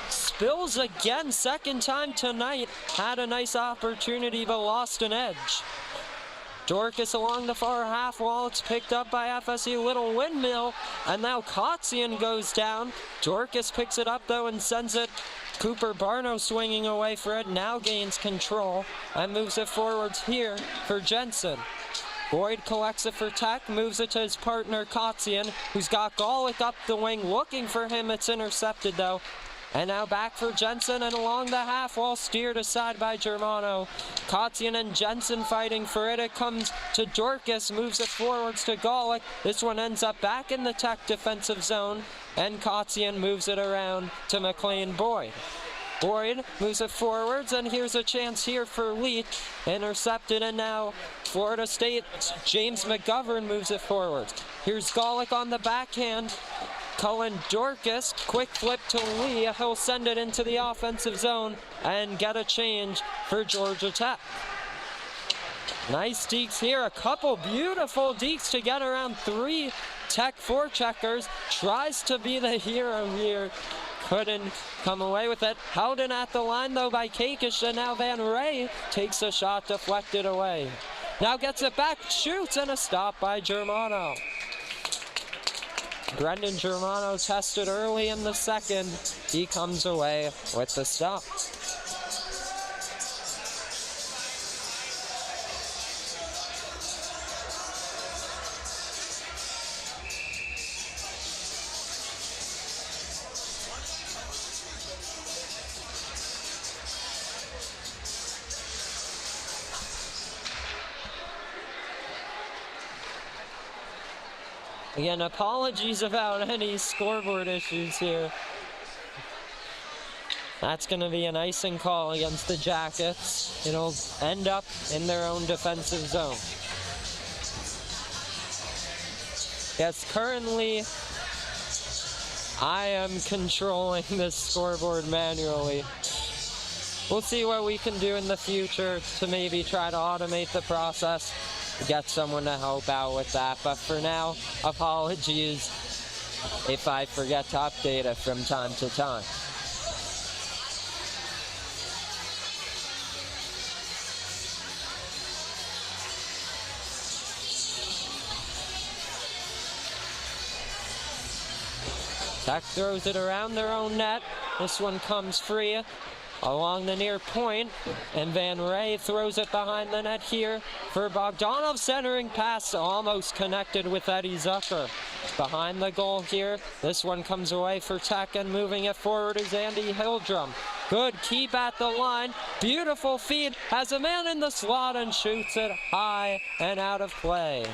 spills again, 2nd time tonight. Had a nice opportunity but lost an edge. Dorcas along the far half wall. It's picked up by FSU Little Windmill, and now Kotzian goes down. Dorcas picks it up though and sends it. Cooper Barno swinging away for it, now gains control and moves it forwards here for Jensen. Boyd collects it for Tech, moves it to his partner Kotzian, who's got Golick up the wing looking for him. It's intercepted though. And now back for Jensen, and along the half wall, steered aside by Germano. Kotzian and Jensen fighting for it. It comes to Dorcas, moves it forwards to Golick. This one ends up back in the Tech defensive zone, and Kotzian moves it around to McLean Boyd. Boyd moves it forwards, and here's a chance here for Leach. Intercepted, and now Florida State, James McGovern moves it forwards. Here's Golick on the backhand. Cullen Dorcas, quick flip to Lee. He'll send it into the offensive zone and get a change for Georgia Tech. Nice dekes here, a couple beautiful dekes to get around 3 Tech forecheckers. Tries to be the hero here. Couldn't come away with it. Held in at the line though by Kakish, and now Van Ray takes a shot deflected away. Now gets it back, shoots, and a stop by Germano. Brendan Germano tested early in the second. He comes away with the stop. Again, apologies about any scoreboard issues here. That's going to be an icing call against the Jackets. It'll end up in their own defensive zone. Yes, currently I am controlling this scoreboard manually. We'll see what we can do in the future to maybe try to automate the process, get someone to help out with that. But for now, apologies if I forget to update it from time to time. Tech throws it around their own net. This one comes free along the near point, and Van Ray throws it behind the net here for Bogdanov. Centering pass almost connected with Eddie Zucker. Behind the goal here, this one comes away for Tech, and moving it forward is Andy Hildrum. Good keep at the line, beautiful feed, has a man in the slot and shoots it high and out of play.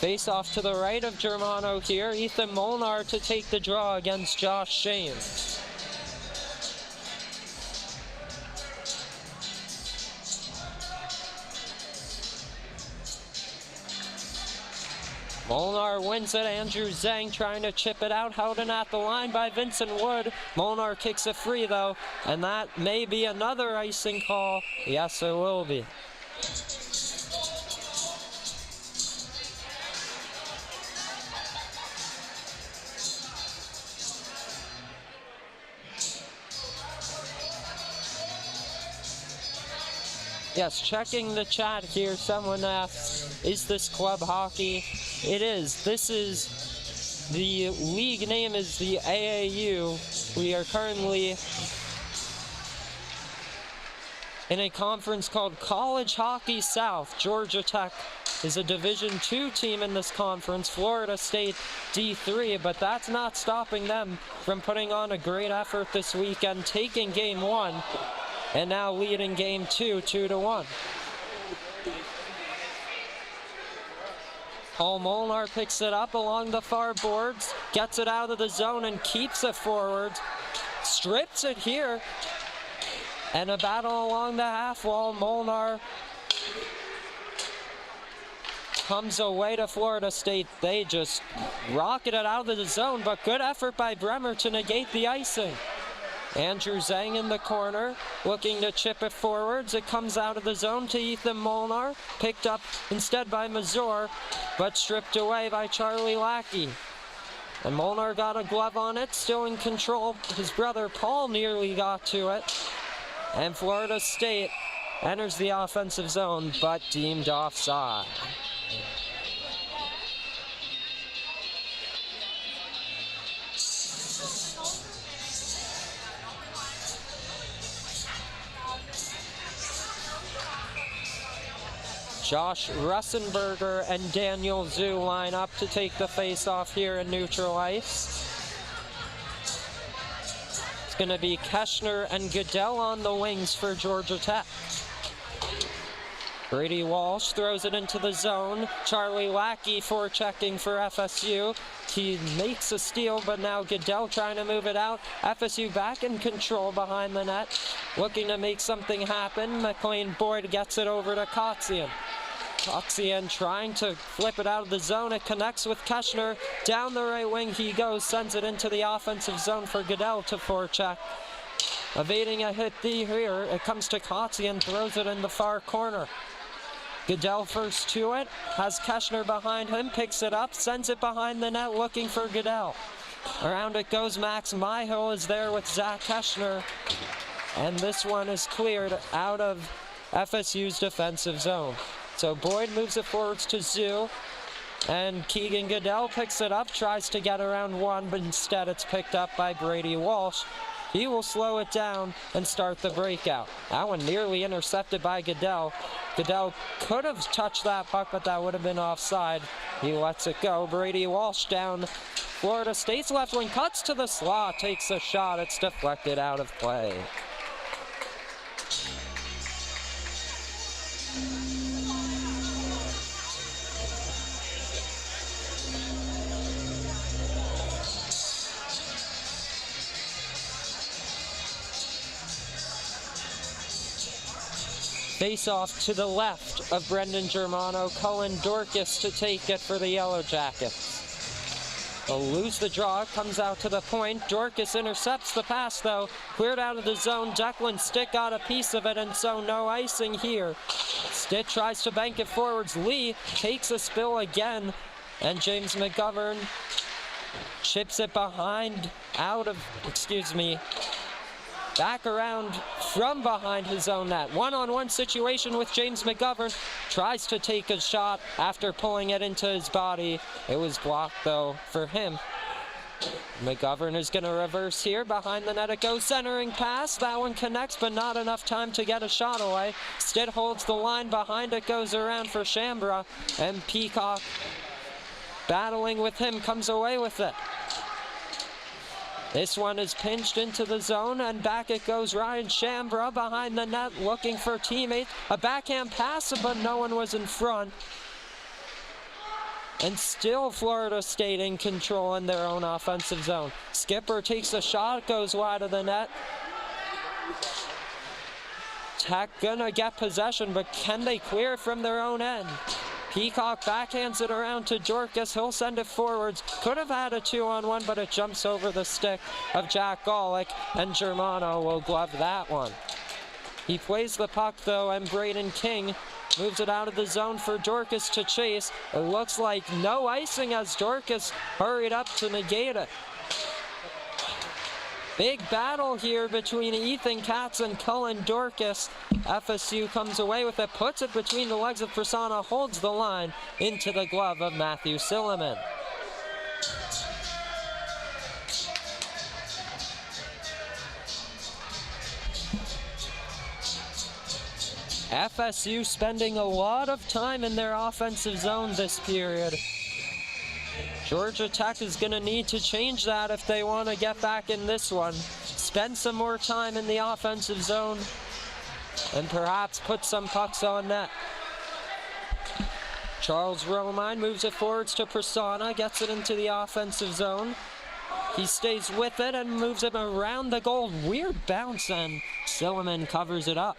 Face off to the right of Germano here. Ethan Molnar to take the draw against Josh Shames. Molnar wins it. Andrew Zhang trying to chip it out, held in at the line by Vincent Wood. Molnar kicks it free though, and that may be another icing call. Yes, it will be. Yes, checking the chat here, someone asks, is this club hockey? It is. This is, the league name is the AAU. We are currently in a conference called College Hockey South. Georgia Tech is a Division II team in this conference, Florida State D3, but that's not stopping them from putting on a great effort this weekend, taking game one. And now leading game two, 2-1. Paul Molnar picks it up along the far boards, gets it out of the zone and keeps it forward. Strips it here. And a battle along the half wall. Molnar comes away to Florida State. They just rocket it out of the zone, but good effort by Bremer to negate the icing. Andrew Zhang in the corner, looking to chip it forwards. It comes out of the zone to Ethan Molnar, picked up instead by Mazur, but stripped away by Charlie Lackey. And Molnar got a glove on it, still in control. His brother Paul nearly got to it. And Florida State enters the offensive zone, but deemed offside. Josh Russenberger and Daniel Zhu line up to take the face-off here in neutral ice. It's going to be Keshner and Goodell on the wings for Georgia Tech. Brady Walsh throws it into the zone. Charlie Lackey forechecking for FSU. He makes a steal, but now Goodell trying to move it out. FSU back in control behind the net, looking to make something happen. McLean Boyd gets it over to Kotzian. Kotzian trying to flip it out of the zone. It connects with Keshner. Down the right wing he goes, sends it into the offensive zone for Goodell to forecheck. Evading a hit here, it comes to Kotzian, throws it in the far corner. Goodell first to it, has Keshner behind him, picks it up, sends it behind the net, looking for Goodell. Around it goes Max Myhill, is there with Zach Keshner, and this one is cleared out of FSU's defensive zone. So Boyd moves it forwards to Zhu, and Keegan Goodell picks it up, tries to get around one, but instead it's picked up by Brady Walsh. He will slow it down and start the breakout. That one nearly intercepted by Goodell. Goodell could have touched that puck, but that would have been offside. He lets it go. Brady Walsh down. Florida State's left wing cuts to the slot, takes a shot. It's deflected out of play. Face off to the left of Brendan Germano. Cullen Dorcas to take it for the Yellow Jackets. They'll lose the draw, comes out to the point. Dorcas intercepts the pass though. Cleared out of the zone. Declan Stitt got a piece of it, and so no icing here. Stitt tries to bank it forwards. Lee takes a spill again, and James McGovern chips it back around from behind his own net. One-on-one situation with James McGovern. Tries to take a shot after pulling it into his body. It was blocked though for him. McGovern is going to reverse here. Behind the net it goes, centering pass. That one connects, but not enough time to get a shot away. Stitt holds the line. Behind it goes around for Shambra, and Peacock battling with him comes away with it. This one is pinched into the zone, and back it goes. Ryan Shambra behind the net looking for teammates. A backhand pass, but no one was in front. And still Florida State in control in their own offensive zone. Skipper takes a shot, goes wide of the net. Tech gonna get possession, but can they clear it from their own end? Peacock backhands it around to Dorcas. He'll send it forwards. Could have had a 2-on-1, but it jumps over the stick of Jack Golick, and Germano will glove that one. He plays the puck, though, and Braden King moves it out of the zone for Dorcas to chase. It looks like no icing as Dorcas hurried up to negate it. Big battle here between Ethan Katz and Cullen Dorcas. FSU comes away with it, puts it between the legs of Prasanna, holds the line into the glove of Matthew Silliman. FSU spending a lot of time in their offensive zone this period. Georgia Tech is going to need to change that if they want to get back in this one. Spend some more time in the offensive zone and perhaps put some pucks on net. Charles Romine moves it forwards to Prasanna, gets it into the offensive zone. He stays with it and moves it around the goal. Weird bounce, and Silliman covers it up.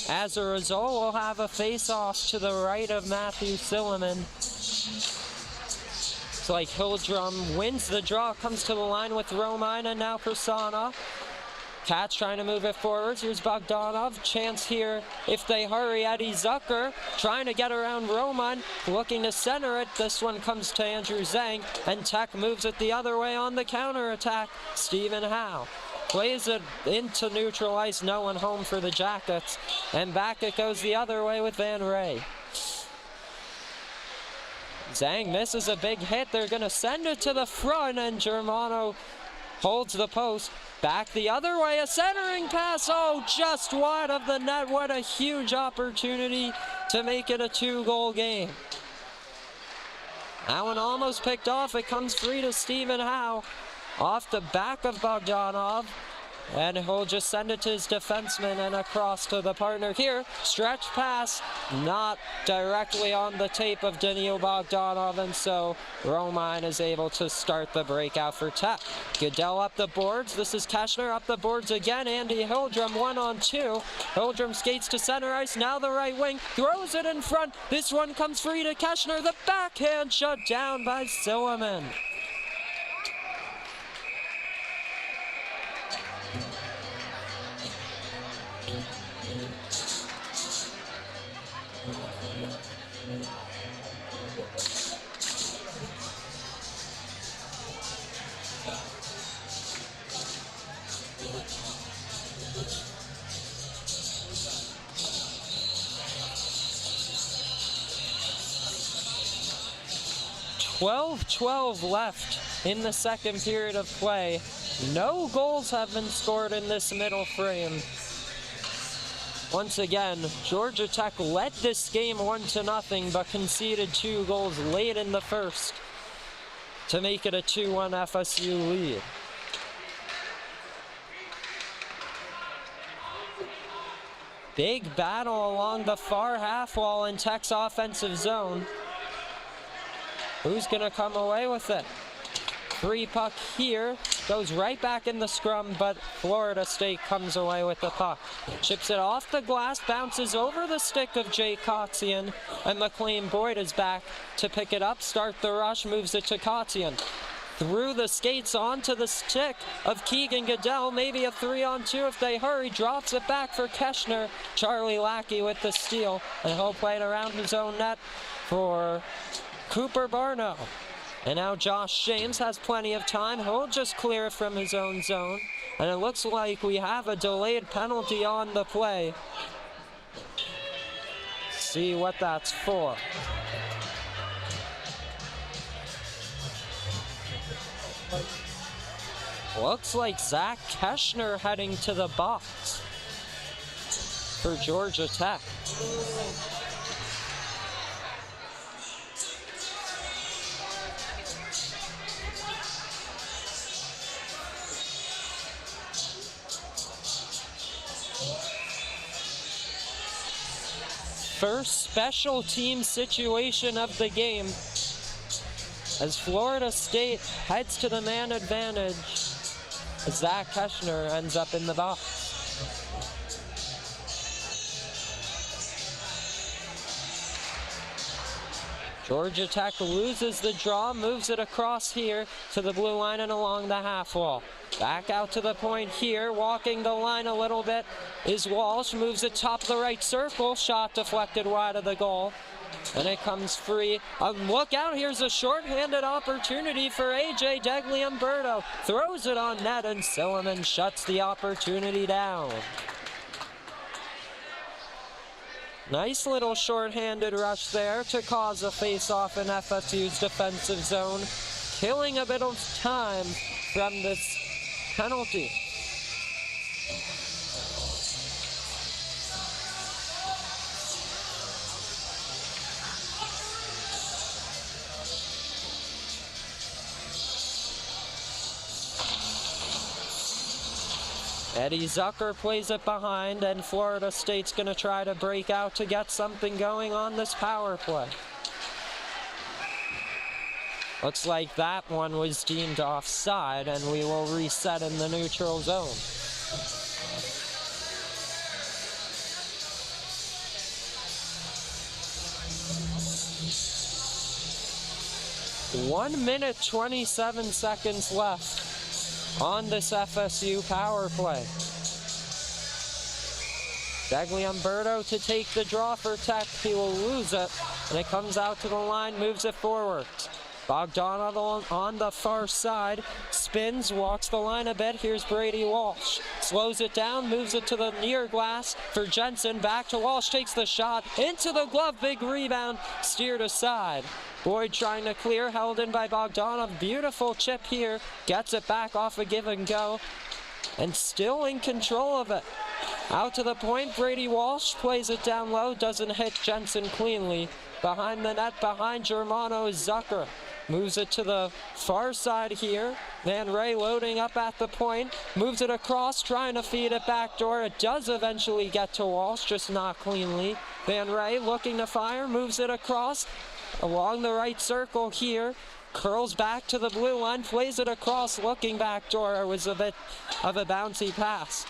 As a result, we'll have a face-off to the right of Matthew Silliman. It's like Hildrum wins the draw, comes to the line with Romine, and now Prasanna. Katz trying to move it forwards. Here's Bogdanov. Chance here if they hurry. Eddie Zucker trying to get around Romine, looking to center it. This one comes to Andrew Zhang, and Tech moves it the other way on the counterattack. Stephen Howe plays it into neutral ice. No one home for the Jackets. And back it goes the other way with Van Ray. Zhang misses a big hit. They're going to send it to the front, and Germano holds the post. Back the other way, a centering pass. Oh, just wide of the net. What a huge opportunity to make it a 2-goal game. That one almost picked off. It comes free to Stephen Howe off the back of Bogdanov. And he'll just send it to his defenseman and across to the partner here. Stretch pass, not directly on the tape of Daniil Bogdanov, and so Romine is able to start the breakout for Tech. Goodell up the boards. This is Keschner up the boards again. Andy Hildrum 1-on-2. Hildrum skates to center ice. Now the right wing throws it in front. This one comes free to Keschner. The backhand shut down by Silliman. .12 left in the second period of play. No goals have been scored in this middle frame. Once again, Georgia Tech led this game 1-0, but conceded 2 goals late in the first to make it a 2-1 FSU lead. Big battle along the far half wall in Tech's offensive zone. Who's gonna come away with it? Free puck here, goes right back in the scrum, but Florida State comes away with the puck. Chips it off the glass, bounces over the stick of Jay Kotzian, and McLean Boyd is back to pick it up, start the rush, moves it to Kotzian. Through the skates onto the stick of Keegan Goodell, maybe a 3-on-2 if they hurry, drops it back for Keschner. Charlie Lackey with the steal, and he'll play it around his own net for Cooper Barno. And now Josh James has plenty of time. He'll just clear it from his own zone. And it looks like we have a delayed penalty on the play. See what that's for. Looks like Zach Keschner heading to the box for Georgia Tech. First special team situation of the game. as Florida State heads to the man advantage. Zach Keschner ends up in the box. Georgia Tech loses the draw, moves it across here to the blue line and along the half wall. Back out to the point here, walking the line a little bit is Walsh, moves it top of the right circle, shot deflected wide of the goal, and it comes free. Look out, here's a shorthanded opportunity for AJ Degliumberto. Throws it on net and Silliman shuts the opportunity down. Nice little shorthanded rush there to cause a face-off in FSU's defensive zone, killing a bit of time from this penalty. Eddie Zucker plays it behind, and Florida State's going to try to break out to get something going on this power play. Looks like that one was deemed offside, and we will reset in the neutral zone. One minute, 27 seconds left on this FSU power play. Degliumberto to take the draw for Tech. He will lose it, and it comes out to the line, moves it forward. Bogdanov on the far side, spins, walks the line a bit. Here's Brady Walsh. Slows it down, moves it to the near glass for Jensen. Back to Walsh, takes the shot, into the glove, big rebound, steered aside. Boyd trying to clear, held in by Bogdanov. Beautiful chip here, gets it back off a give and go, and still in control of it. Out to the point, Brady Walsh plays it down low, doesn't hit Jensen cleanly. Behind the net, behind Germano is Zucker. Moves it to the far side here. Van Ray loading up at the point. Moves it across, trying to feed it backdoor. It does eventually get to Walsh, just not cleanly. Van Ray looking to fire, moves it across along the right circle here. Curls back to the blue line, plays it across, looking backdoor. It was a bit of a bouncy pass.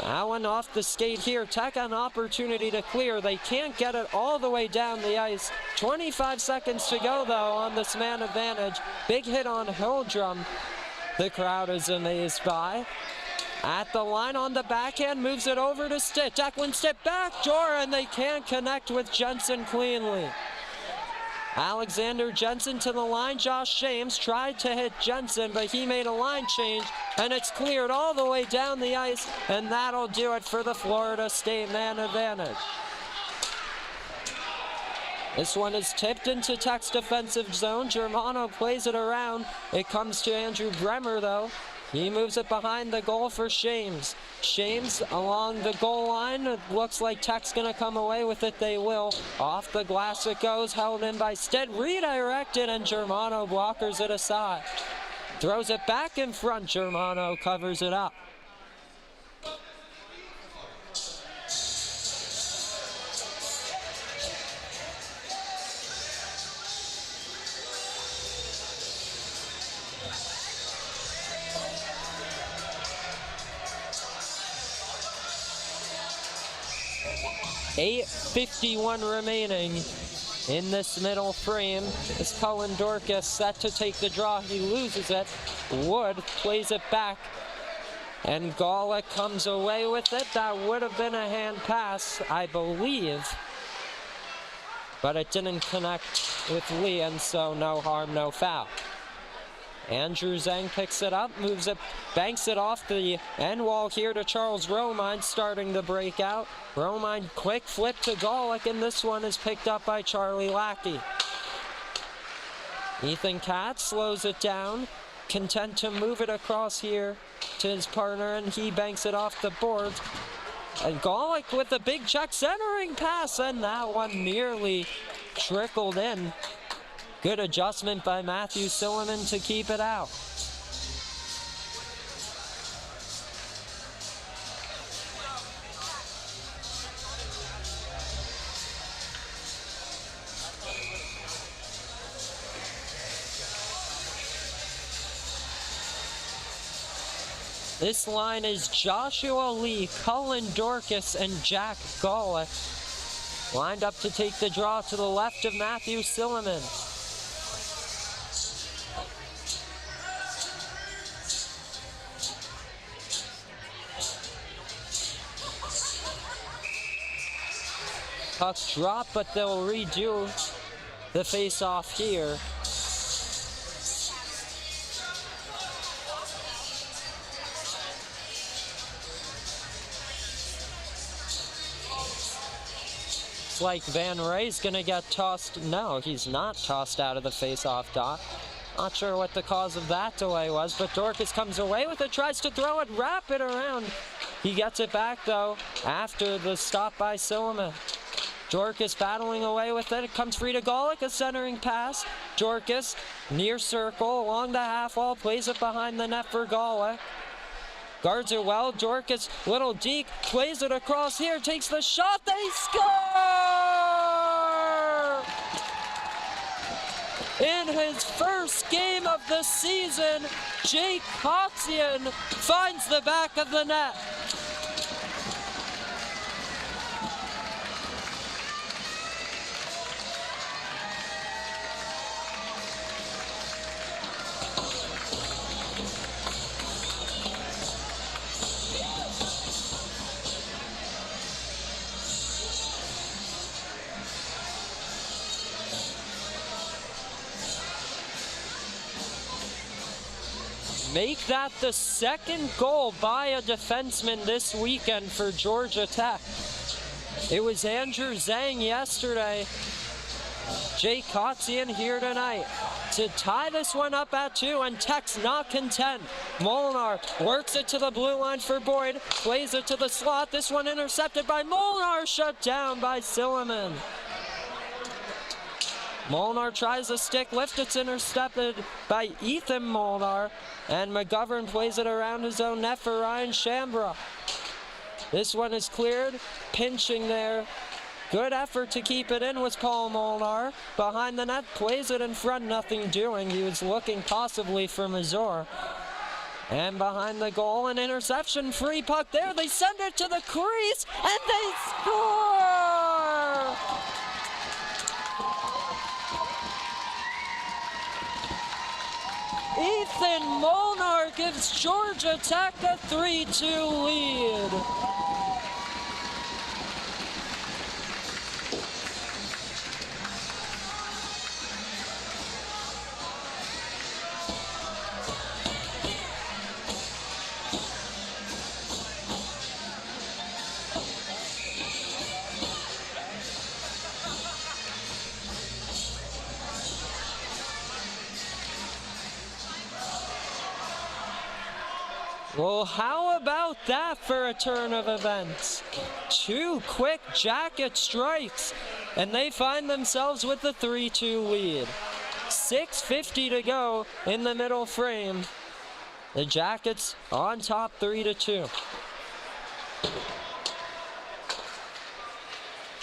That one off the skate here. Tech an opportunity to clear. They can't get it all the way down the ice. 25 seconds to go, though, on this man advantage. Big hit on Hildrum. The crowd is amazed by. At the line on the backhand, moves it over to Stitt. Declan Stitt backdoor, and they can't connect with Jensen cleanly. Alexander Jensen to the line. Josh James tried to hit Jensen, but he made a line change, and it's cleared all the way down the ice, and that'll do it for the Florida State man advantage. This one is tipped into Tech's defensive zone. Germano plays it around. It comes to Andrew Bremer, though. He moves it behind the goal for Shames. Shames along the goal line. It looks like Tech's going to come away with it. They will. Off the glass it goes, held in by Stitt. Redirected, and Germano blockers it aside. Throws it back in front. Germano covers it up. .8:51 remaining in this middle frame. As Cullen Dorcas set to take the draw, he loses it. Wood plays it back, and Gawlik comes away with it. That would have been a hand pass, I believe, but it didn't connect with Lee, and so no harm, no foul. Andrew Zhang picks it up, moves it, banks it off the end wall here to Charles Romine, starting the breakout. Romine quick flip to Gawlik, and this one is picked up by Charlie Lackey. Ethan Katz slows it down, content to move it across here to his partner, and he banks it off the boards. And Gawlik with a big check centering pass, and that one nearly trickled in. Good adjustment by Matthew Silliman to keep it out. This line is Joshua Lee, Cullen Dorcas, and Jack Golick. Lined up to take the draw to the left of Matthew Silliman. Puck drop, but they'll redo the face-off here. It's like Van Ray's gonna get tossed. No, he's not tossed out of the face-off dot. Not sure what the cause of that delay was, but Dorcas comes away with it, tries to throw it, wrap it around. He gets it back, though, after the stop by Silliman. Dorcas battling away with it. It comes free to Golick, a centering pass. Dorcas, near circle, along the half wall, plays it behind the net for Golick. Guards it well. Dorcas, little deke, plays it across here, takes the shot. They score! In his first game of the season, Jake Coxian finds the back of the net. Make that the second goal by a defenseman this weekend for Georgia Tech. It was Andrew Zhang yesterday. Jake Coxian here tonight to tie this one up at 2, and Tech's not content. Molnar works it to the blue line for Boyd, plays it to the slot. This one intercepted by Molnar, shut down by Silliman. Molnar tries a stick lift, it's intercepted by Ethan Molnar, and McGovern plays it around his own net for Ryan Shambra. This one is cleared, pinching there. Good effort to keep it in was Paul Molnar. Behind the net, plays it in front, nothing doing. He was looking possibly for Mazur. And behind the goal, an interception, free puck there. They send it to the crease, and they score! Ethan Molnar gives Georgia Tech a 3-2 lead. Well, how about that for a turn of events? 2 quick jacket strikes, and they find themselves with the 3-2 lead. 6:50 to go in the middle frame. The Jackets on top 3-2.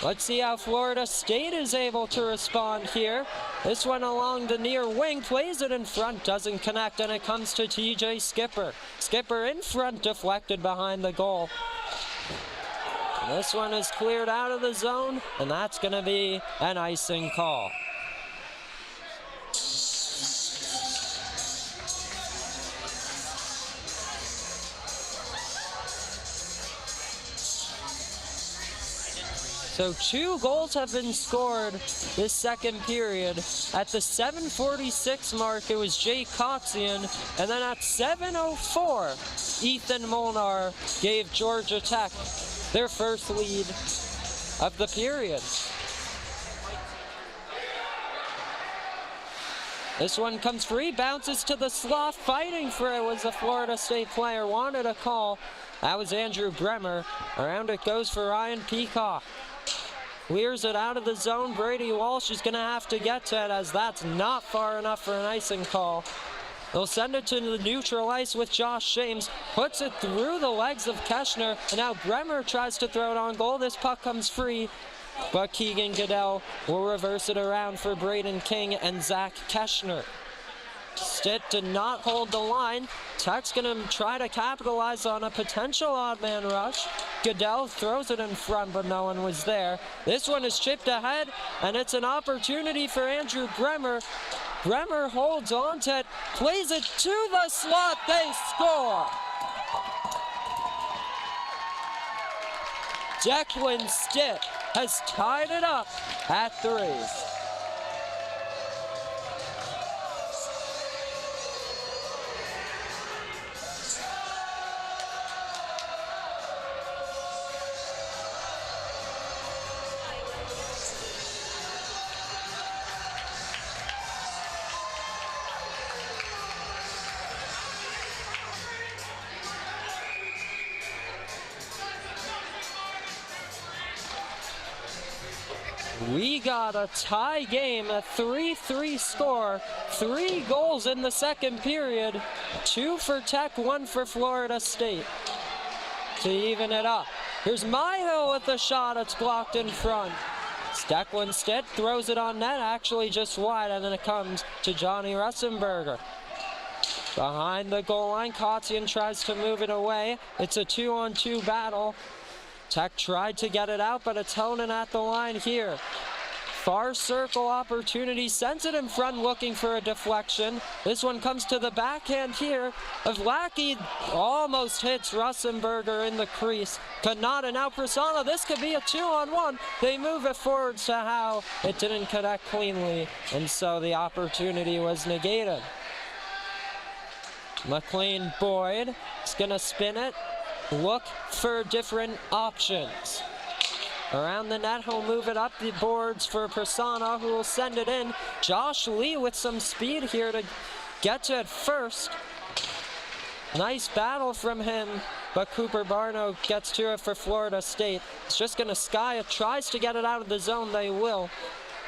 Let's see how Florida State is able to respond here. This one along the near wing, plays it in front, doesn't connect, and it comes to TJ Skipper. Skipper in front, deflected behind the goal. And this one is cleared out of the zone, and that's going to be an icing call. So 2 goals have been scored this second period. At the 7:46 mark, it was Jake Coxian, and then at 7:04, Ethan Molnar gave Georgia Tech their first lead of the period. This one comes free, bounces to the slot, fighting for it was a Florida State player, wanted a call. That was Andrew Bremer. Around it goes for Ryan Peacock. Clears it out of the zone. Brady Walsh is going to have to get to it, as that's not far enough for an icing call. They'll send it to the neutral ice with Josh James. Puts it through the legs of Keschner, and now Bremer tries to throw it on goal. This puck comes free, but Keegan Goodell will reverse it around for Braden King and Zach Keschner. Stitt did not hold the line. Tech's gonna try to capitalize on a potential odd man rush. Goodell throws it in front, but no one was there. This one is chipped ahead, and it's an opportunity for Andrew Bremer. Bremer holds on to it, plays it to the slot, they score! Declan Stitt has tied it up at 3. We got a tie game, a 3-3 score, 3 goals in the second period, 2 for Tech, 1 for Florida State to even it up. Here's Myhill with the shot, it's blocked in front. Declan Stitt throws it on net, actually just wide, and then it comes to Johnny Russenberger. Behind the goal line, Kotzian tries to move it away. It's a 2-on-2 battle. Tech tried to get it out, but it's Honan at the line here. Far circle opportunity, sends it in front looking for a deflection. This one comes to the backhand here. Vlacki almost hits Russenberger in the crease. Kanata, now Prasanna, this could be a 2-on-1. They move it forward to Howe. It didn't connect cleanly, and so the opportunity was negated. McLean Boyd is gonna spin it. Look for different options. Around the net, he'll move it up the boards for Prasanna, who will send it in. Josh Lee with some speed here to get to it first. Nice battle from him, but Cooper Barno gets to it for Florida State. It's just gonna sky it, tries to get it out of the zone, they will.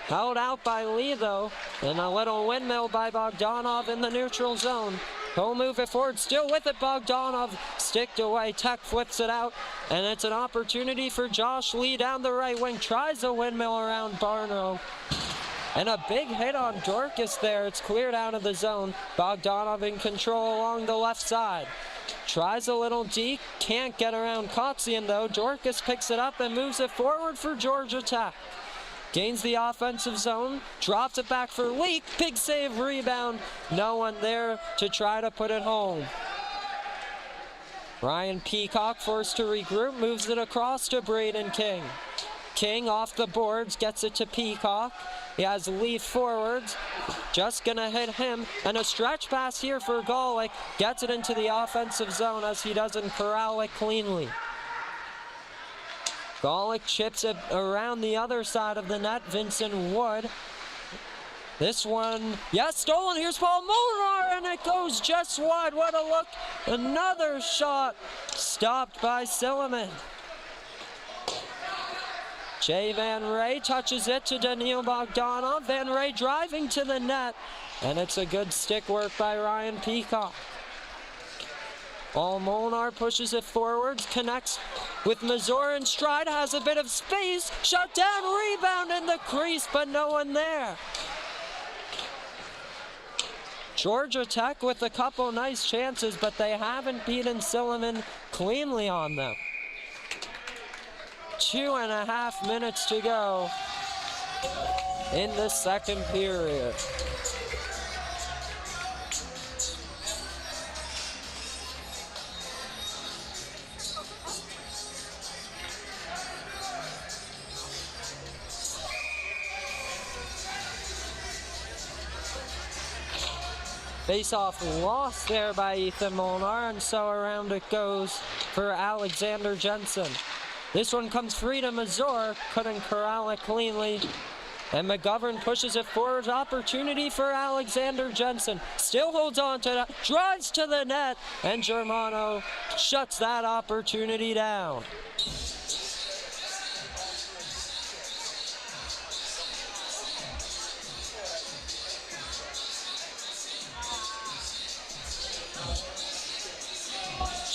Held out by Lee though, and a little windmill by Bogdanov in the neutral zone. He'll move it forward, still with it, Bogdanov sticked away, Tech flips it out, and it's an opportunity for Josh Lee down the right wing, tries a windmill around Barno, and a big hit on Dorcas there, it's cleared out of the zone. Bogdanov in control along the left side. Tries a little D, can't get around Kotzian though, Dorcas picks it up and moves it forward for Georgia Tech. Gains the offensive zone, drops it back for Leak, big save, rebound, no one there to try to put it home. Ryan Peacock forced to regroup, moves it across to Braden King. King off the boards, gets it to Peacock. He has Lee forwards, just gonna hit him, and a stretch pass here for Golick, gets it into the offensive zone as he doesn't corral it cleanly. Golick chips it around the other side of the net, Vincent Wood. This one, yes, stolen, here's Paul Molnar, and it goes just wide, what a look. Another shot, stopped by Silliman. Jay Van Ray touches it to Daniil Bogdanov. Van Ray driving to the net, and it's a good stick work by Ryan Peacock. Paul Molnar pushes it forwards, connects with Mazur in stride, has a bit of space, shut down, rebound in the crease, but no one there. Georgia Tech with a couple nice chances, but they haven't beaten Silliman cleanly on them. 2.5 minutes to go in the second period. Face-off lost there by Ethan Molnar, and so around it goes for Alexander Jensen. This one comes free to Mazur, couldn't corral it cleanly. And McGovern pushes it forward, opportunity for Alexander Jensen. Still holds on to that, drives to the net, and Germano shuts that opportunity down.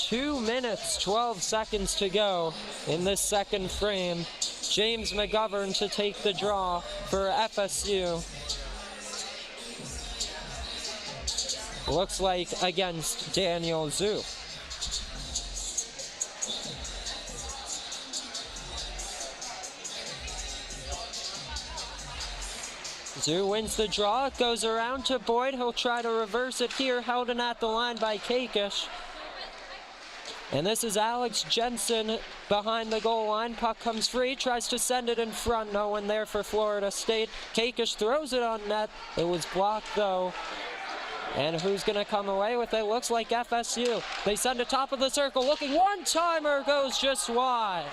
Two minutes, 12 seconds to go in this second frame. James McGovern to take the draw for FSU. looks like against Daniel Zhu. Zhu wins the draw, it goes around to Boyd, he'll try to reverse it here, held in at the line by Kakish. And this is Alex Jensen behind the goal line, puck comes free, tries to send it in front, no one there for Florida State. Kakish throws it on net, it was blocked though. And who's gonna come away with it? Looks like FSU. They send it top of the circle, looking one-timer, goes just wide.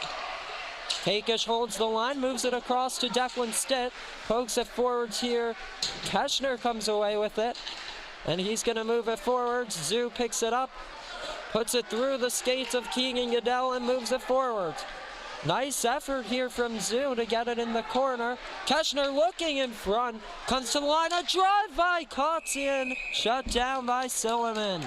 Kakish holds the line, moves it across to Declan Stitt, pokes it forwards here. Keschner comes away with it, and he's gonna move it forwards. Zhu picks it up, puts it through the skates of Keegan Goodell and moves it forwards. Nice effort here from Zhu to get it in the corner. Keschner looking in front, comes to the line, a drive by Kotzian, shut down by Silliman.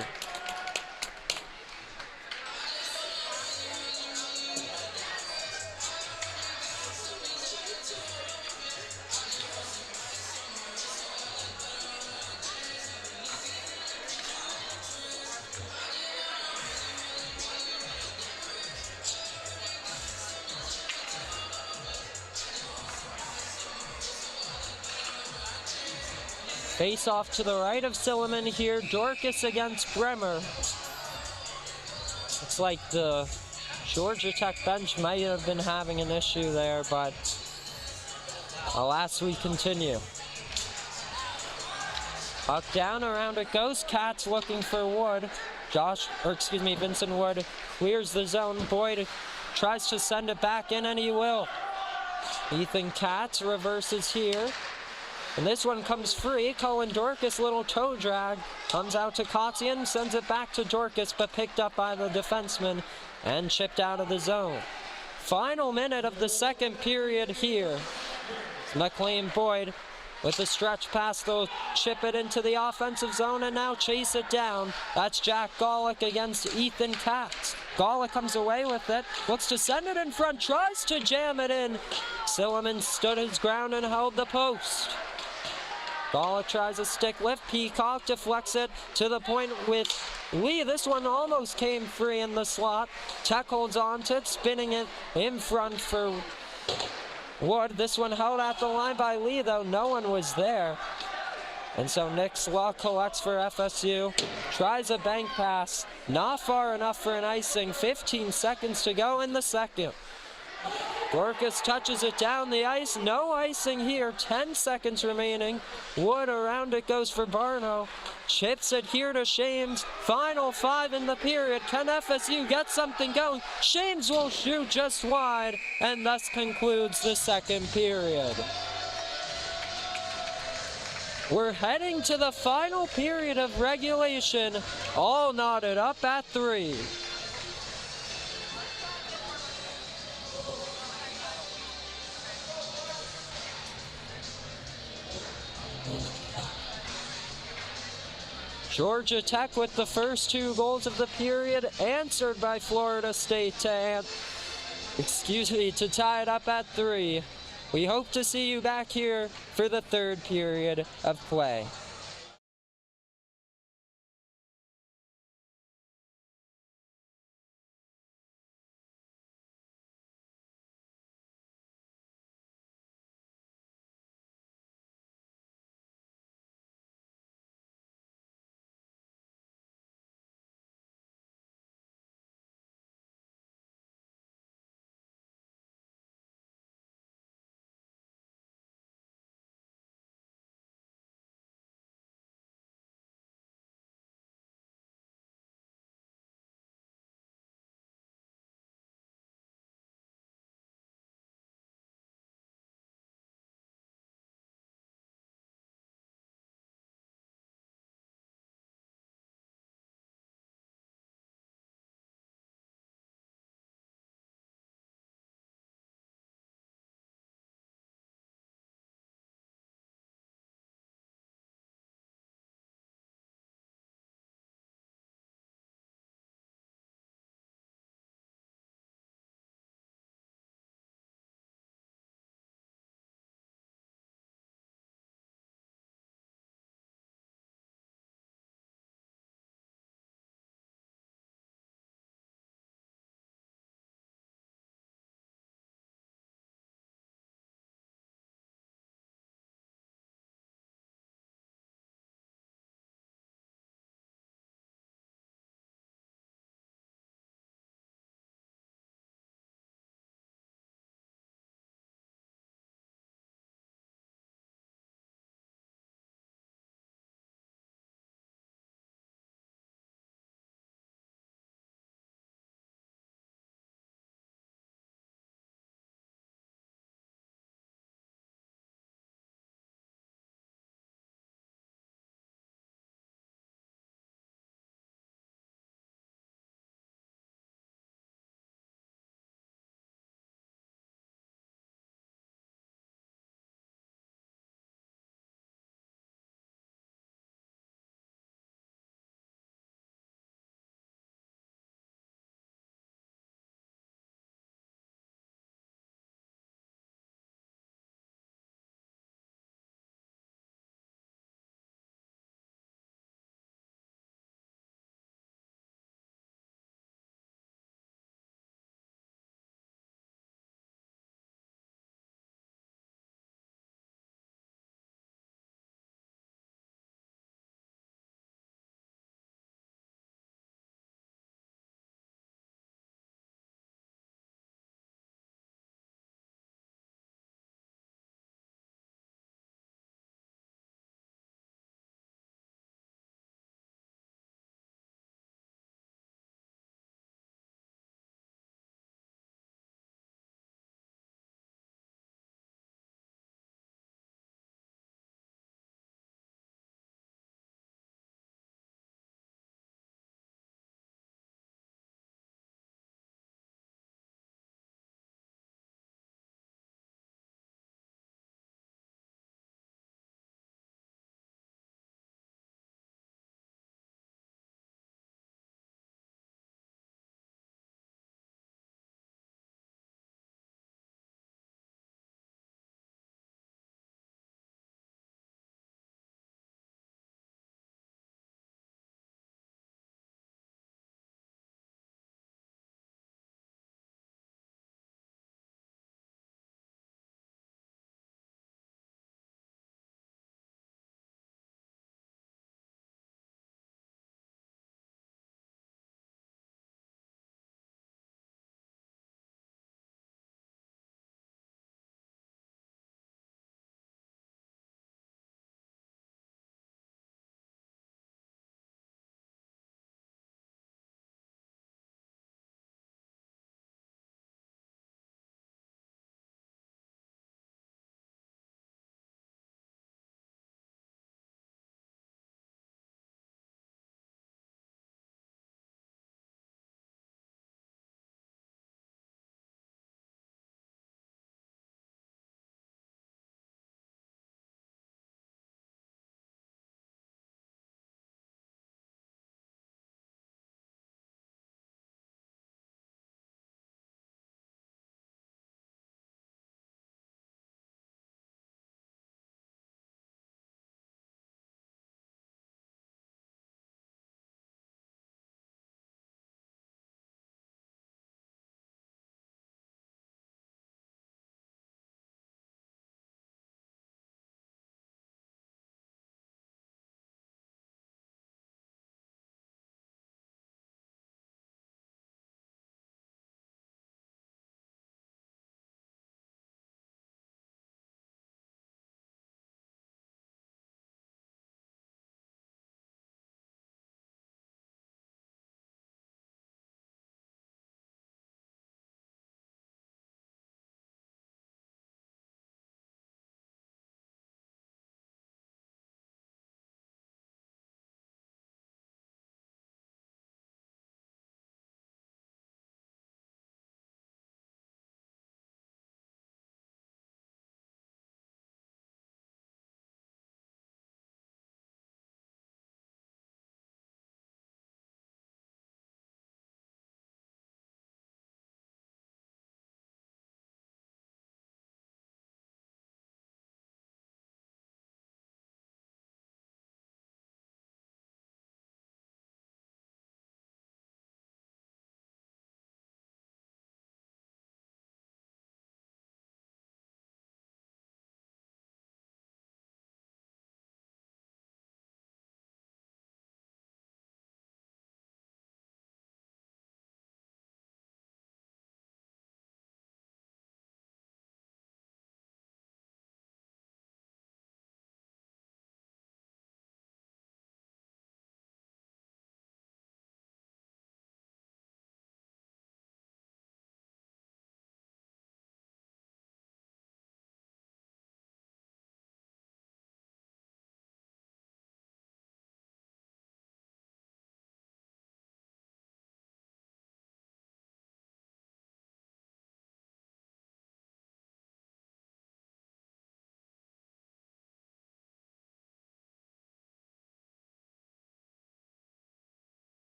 Face off to the right of Silliman here, Dorcas against Bremer. Looks like the Georgia Tech bench might have been having an issue there, but alas, we continue. Puck down, around it goes, Katz looking for Wood. Vincent Wood clears the zone. Boyd tries to send it back in, and he will. Ethan Katz reverses here. And this one comes free. Colin Dorcas, little toe drag. Comes out to Kotzian, sends it back to Dorcas, but picked up by the defenseman and chipped out of the zone. Final minute of the second period here. McLean Boyd with a stretch pass, they'll chip it into the offensive zone and now chase it down. That's Jack Golick against Ethan Katz. Golick comes away with it, looks to send it in front, tries to jam it in. Silliman stood his ground and held the post. Golick tries a stick lift, Peacock deflects it to the point with Lee. This one almost came free in the slot. Tech holds on to it, spinning it in front for Wood. This one held at the line by Lee, though no one was there. And so Nick Slaw collects for FSU, tries a bank pass, not far enough for an icing. 15 seconds to go in the second. Dorcas touches it down the ice, no icing here, 10 seconds remaining. Wood around it goes for Barno, chips it here to Shames. Final 5 in the period, can FSU get something going? Shames will shoot just wide, and thus concludes the second period. We're heading to the final period of regulation, all knotted up at 3. Georgia Tech with the first 2 goals of the period, answered by Florida State to tie it up at 3. We hope to see you back here for the third period of play.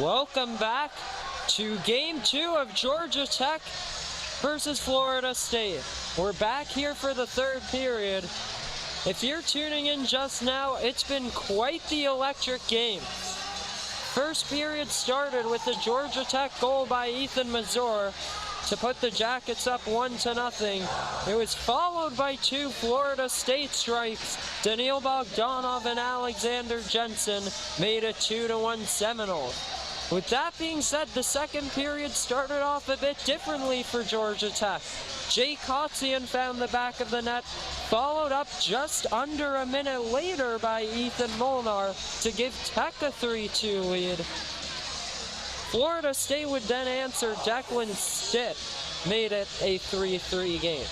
Welcome back to Game 2 of Georgia Tech versus Florida State. We're back here for the third period. If you're tuning in just now, it's been quite the electric game. First period started with the Georgia Tech goal by Ethan Mazur to put the Jackets up 1-0. It was followed by two Florida State strikes. Daniil Bogdanov and Alexander Jensen made it 2-1 Seminoles. With that being said, the second period started off a bit differently for Georgia Tech. Jay Kotzian found the back of the net, followed up just under a minute later by Ethan Molnar to give Tech a 3-2 lead. Florida State would then answer. Declan Stitt made it a 3-3 game.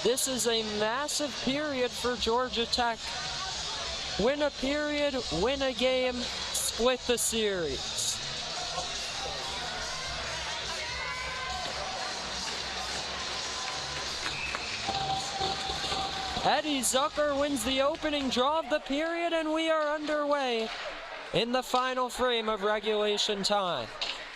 This is a massive period for Georgia Tech. Win a period, win a game, split the series. Eddie Zucker wins the opening draw of the period, and we are underway in the final frame of regulation time.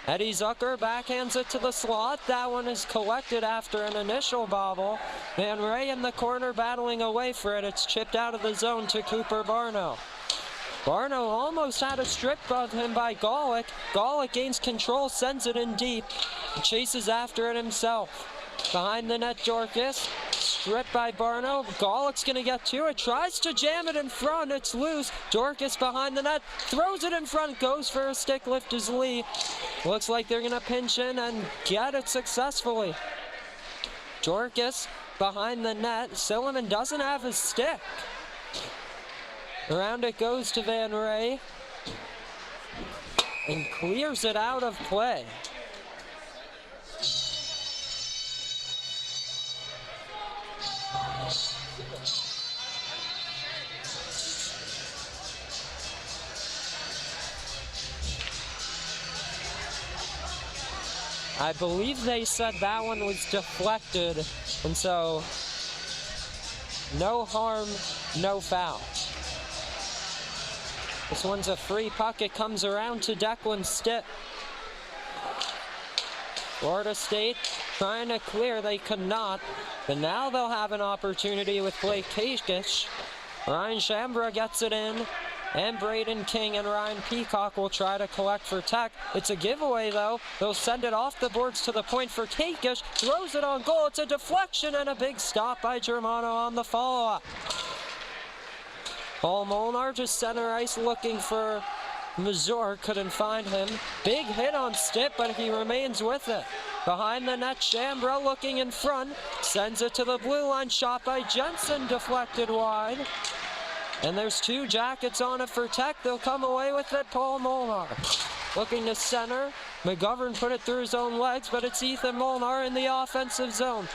Eddie Zucker backhands it to the slot. That one is collected after an initial bobble. Van Ray in the corner battling away for it. It's chipped out of the zone to Cooper Barno. Barno almost had a strip of him by Golick. Golick gains control, sends it in deep, chases after it himself. Behind the net, Dorcas, stripped by Barno. Golick's gonna get to it, tries to jam it in front, it's loose. Dorcas behind the net, throws it in front, goes for a stick lift as Lee. Looks like they're gonna pinch in and get it successfully. Dorcas behind the net, Silliman doesn't have his stick. Around it goes to Van Ray and clears it out of play. I believe they said that one was deflected, and so no harm, no foul. This one's a free puck. It comes around to Declan Stitt. Florida State trying to clear. They could not. But now they'll have an opportunity with Blake Kakish. Ryan Shambra gets it in. And Braden King and Ryan Peacock will try to collect for Tech. It's a giveaway, though. They'll send it off the boards to the point for Kakish. Throws it on goal. It's a deflection and a big stop by Germano on the follow-up. Paul Molnar just center ice looking for Mazur. Couldn't find him. Big hit on Stitt, but he remains with it. Behind the net, Shambra looking in front. Sends it to the blue line. Shot by Jensen, deflected wide. And there's two Jackets on it for Tech. They'll come away with it. Paul Molnar looking to center. McGovern put it through his own legs, but it's Ethan Molnar in the offensive zone.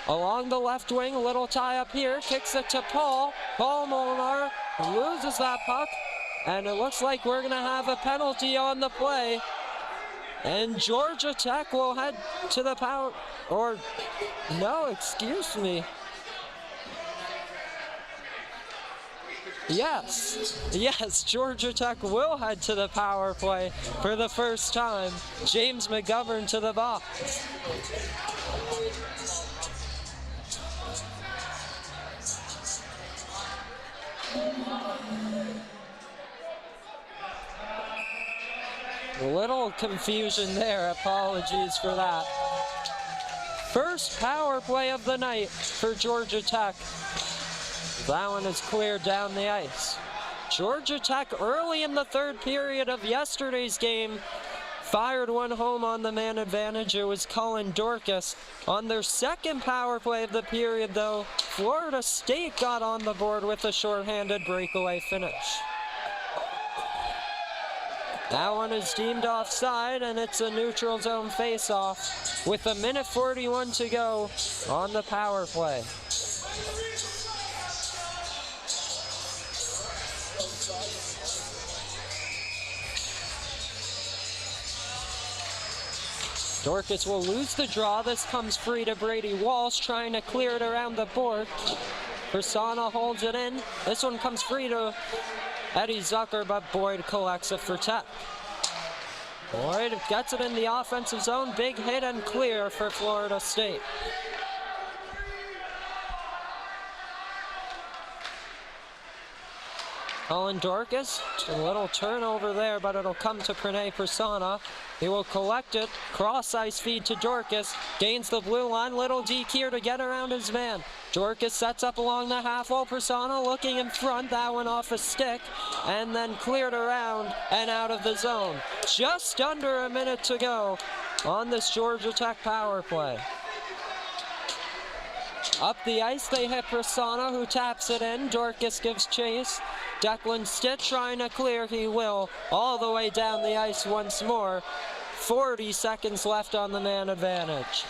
Along the left wing, a little tie up here. Kicks it to Paul. Paul Molnar loses that puck. And it looks like we're going to have a penalty on the play. And Georgia Tech will head to the power... Or, no, excuse me. Yes, Georgia Tech will head to the power play for the first time. James McGovern to the box. A little confusion there, apologies for that. First power play of the night for Georgia Tech. That one is cleared down the ice. Georgia Tech early in the third period of yesterday's game fired one home on the man advantage. It was Cullen Dorcas. On their second power play of the period, though, Florida State got on the board with a shorthanded breakaway finish. That one is deemed offside, and it's a neutral zone face-off with 1:41 to go on the power play. Dorcas will lose the draw. This comes free to Brady Walsh, trying to clear it around the board. Persona holds it in. This one comes free to Eddie Zucker, but Boyd collects it for Tech. Boyd gets it in the offensive zone. Big hit and clear for Florida State. Colin Dorcas, a little turnover there, but it'll come to Pranay Prasanna. He will collect it, cross ice feed to Dorcas, gains the blue line, little deke here to get around his man. Dorcas sets up along the half wall, Prasanna looking in front, that one off a stick, and then cleared around and out of the zone. Just under a minute to go on this Georgia Tech power play. Up the ice, they hit Prasanna, who taps it in. Dorcas gives chase. Declan Stitt trying to clear, he will, all the way down the ice once more. 40 seconds left on the man advantage.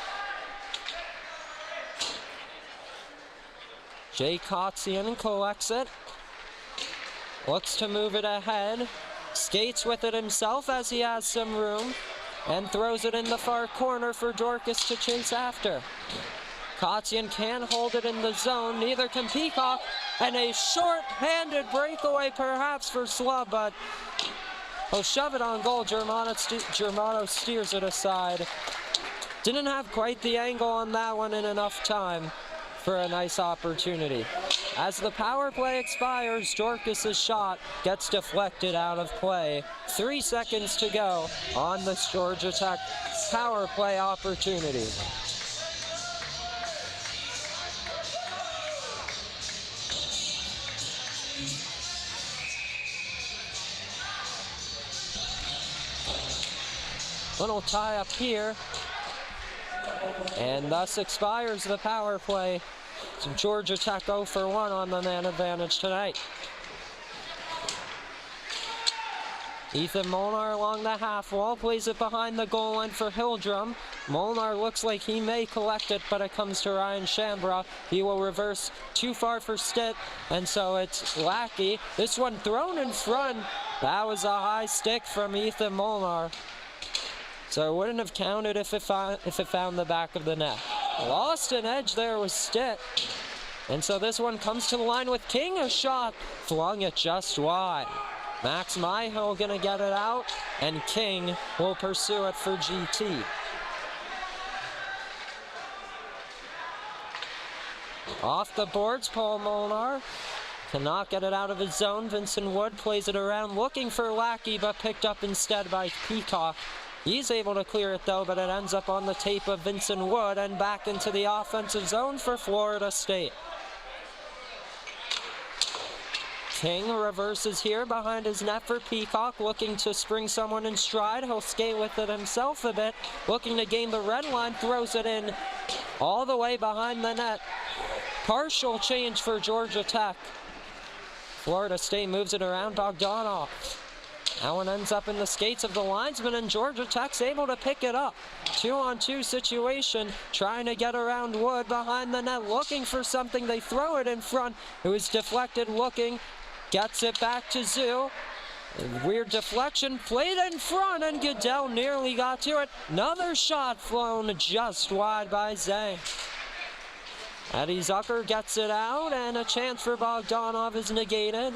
Jay Kotzian collects it. Looks to move it ahead. Skates with it himself as he has some room. And throws it in the far corner for Dorcas to chase after. Kotzian can't hold it in the zone, neither can Peacock, and a short-handed breakaway perhaps for Slub, but he'll shove it on goal. Germano steers it aside. Didn't have quite the angle on that one in enough time for a nice opportunity. As the power play expires, Dorcas' shot gets deflected out of play. 3 seconds to go on this Georgia Tech power play opportunity. Little tie up here, and thus expires the power play. So Georgia Tech 0 for 1 on the man advantage tonight. Ethan Molnar along the half wall, plays it behind the goal line for Hildrum. Molnar looks like he may collect it, but it comes to Ryan Shambra. He will reverse too far for Stitt, and so it's Lackey. This one thrown in front. That was a high stick from Ethan Molnar. So it wouldn't have counted if it found the back of the net. Lost an edge there with Stitt. And so this one comes to the line with King, a shot. Flung it just wide. Max Myhill gonna get it out, and King will pursue it for GT. Off the boards, Paul Molnar. Cannot get it out of his zone. Vincent Wood plays it around, looking for Lackey, but picked up instead by Peacock. He's able to clear it though, but it ends up on the tape of Vincent Wood and back into the offensive zone for Florida State. King reverses here behind his net for Peacock, looking to spring someone in stride. He'll skate with it himself a bit, looking to gain the red line, throws it in all the way behind the net. Partial change for Georgia Tech. Florida State moves it around. Bogdanov. That one ends up in the skates of the linesman, and Georgia Tech's able to pick it up. 2-on-2 situation, trying to get around Wood behind the net, looking for something. They throw it in front. It was deflected, looking, gets it back to Zoo. Weird deflection, played in front, and Goodell nearly got to it. Another shot flown just wide by Zhang. Eddie Zucker gets it out, and a chance for Bogdanov is negated.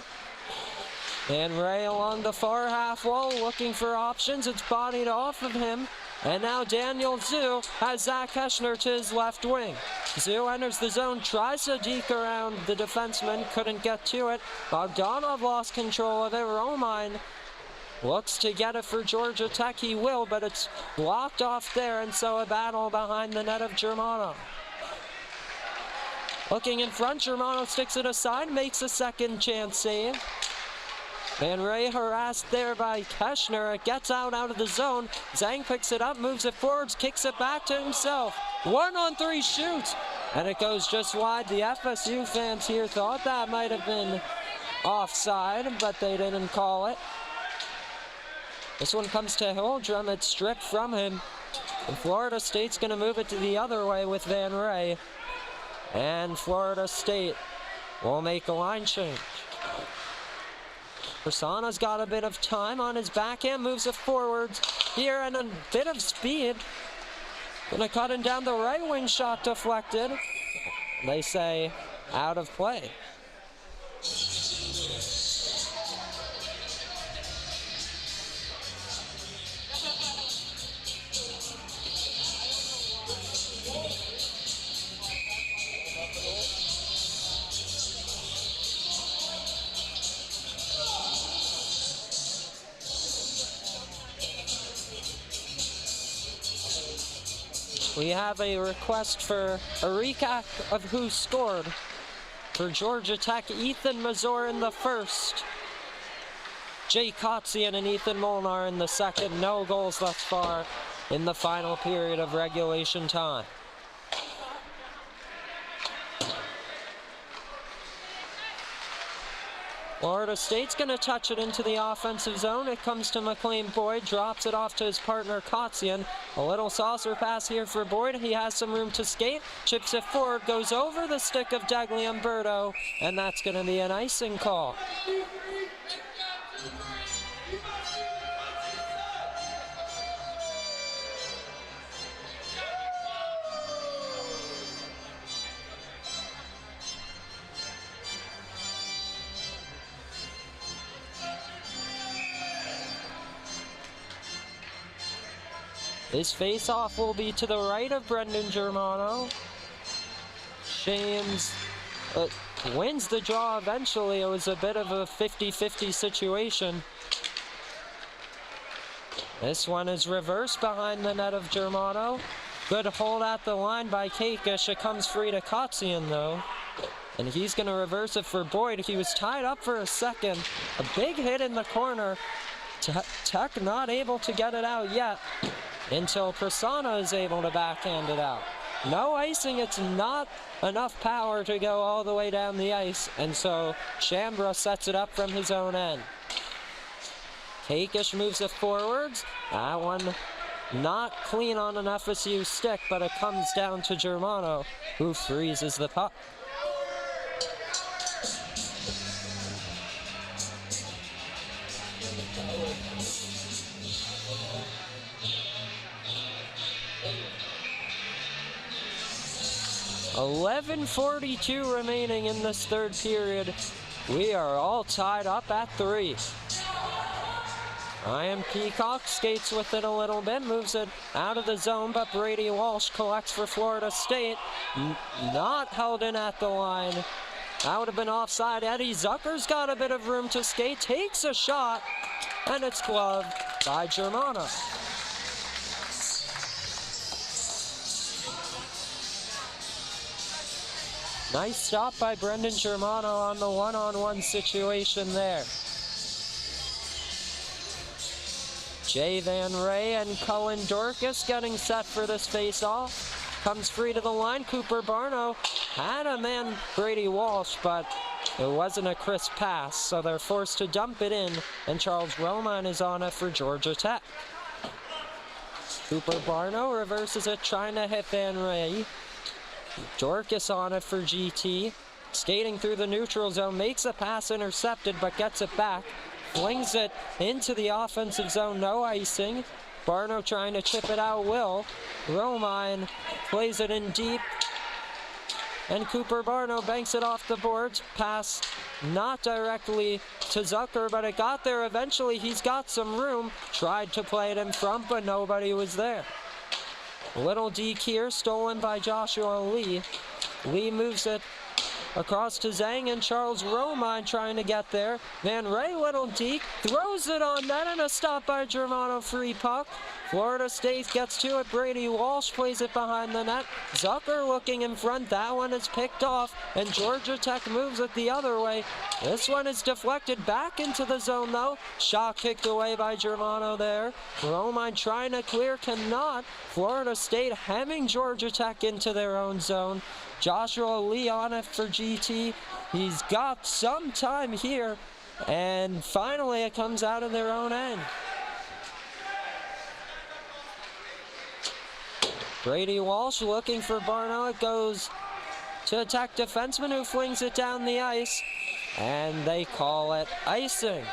And Ray along the far half wall looking for options. It's bodied off of him. And now Daniel Zhu has Zach Heschner to his left wing. Zhu enters the zone, tries to deke around the defenseman, couldn't get to it. Bogdanov lost control of it. Romine looks to get it for Georgia Tech. He will, but it's blocked off there, and so a battle behind the net of Germano. Looking in front, Germano sticks it aside, makes a second chance save. Van Ray harassed there by Keschner. It gets out of the zone. Zhang picks it up, moves it forwards, kicks it back to himself. 1-on-3 shoots, and it goes just wide. The FSU fans here thought that might have been offside, but they didn't call it. This one comes to Hildrum. It's stripped from him. And Florida State's going to move it to the other way with Van Ray. And Florida State will make a line change. Prasanna's got a bit of time on his backhand, moves it forwards here, and a bit of speed. Gonna cut him down the right wing, shot deflected. They say out of play. we have a request for a recap of who scored. For Georgia Tech, Ethan Mazur in the first. Jay Kotzian and Ethan Molnar in the second. No goals thus far in the final period of regulation time. Florida State's going to touch it into the offensive zone. It comes to McLean Boyd, drops it off to his partner Kotzian. A little saucer pass here for Boyd. He has some room to skate, chips it forward, goes over the stick of Degli Umberto, and that's going to be an icing call. His face-off will be to the right of Brendan Germano. James wins the draw eventually. It was a bit of a 50-50 situation. This one is reversed behind the net of Germano. Good hold at the line by Kakish. It comes free to Kotzian though. And he's going to reverse it for Boyd. He was tied up for a second. A big hit in the corner. Tech not able to get it out yet, until Prasanna is able to backhand it out. No icing, it's not enough power to go all the way down the ice, and so Chambra sets it up from his own end. Kakish moves it forwards. That one not clean on an FSU stick, but it comes down to Germano, who freezes the puck. .11:42 remaining in this third period. We are all tied up at 3. Ryan Peacock skates with it a little bit, moves it out of the zone, but Brady Walsh collects for Florida State. Not held in at the line. That would have been offside. Eddie Zucker's got a bit of room to skate, takes a shot, and it's gloved by Germano. Nice stop by Brendan Germano on the one-on-one situation there. Jay Van Ray and Cullen Dorcas getting set for this face-off. Comes free to the line. Cooper Barno had a man, Brady Walsh, but it wasn't a crisp pass, so they're forced to dump it in, and Charles Roman is on it for Georgia Tech. Cooper Barno reverses it, trying to hit Van Ray. Dorcas on it for GT. Skating through the neutral zone, makes a pass intercepted, but gets it back. Flings it into the offensive zone, no icing. Barno trying to chip it out, will. Romine plays it in deep. And Cooper Barno banks it off the boards. Pass not directly to Zucker, but it got there eventually. He's got some room. Tried to play it in front, but nobody was there. Little deke here, stolen by Joshua Lee. Lee moves it across to Zhang, and Charles Romine trying to get there. Van Ray, little deke, throws it on net, and a stop by Germano, free puck. Florida State gets to it. Brady Walsh plays it behind the net. Zucker looking in front. That one is picked off, and Georgia Tech moves it the other way. This one is deflected back into the zone, though. Shot kicked away by Germano there. Romine trying to clear, cannot. Florida State hemming Georgia Tech into their own zone. Joshua Lee on it for GT. He's got some time here, and finally it comes out of their own end. Brady Walsh looking for Barno. It goes to a Tech defenseman who flings it down the ice, and they call it icing.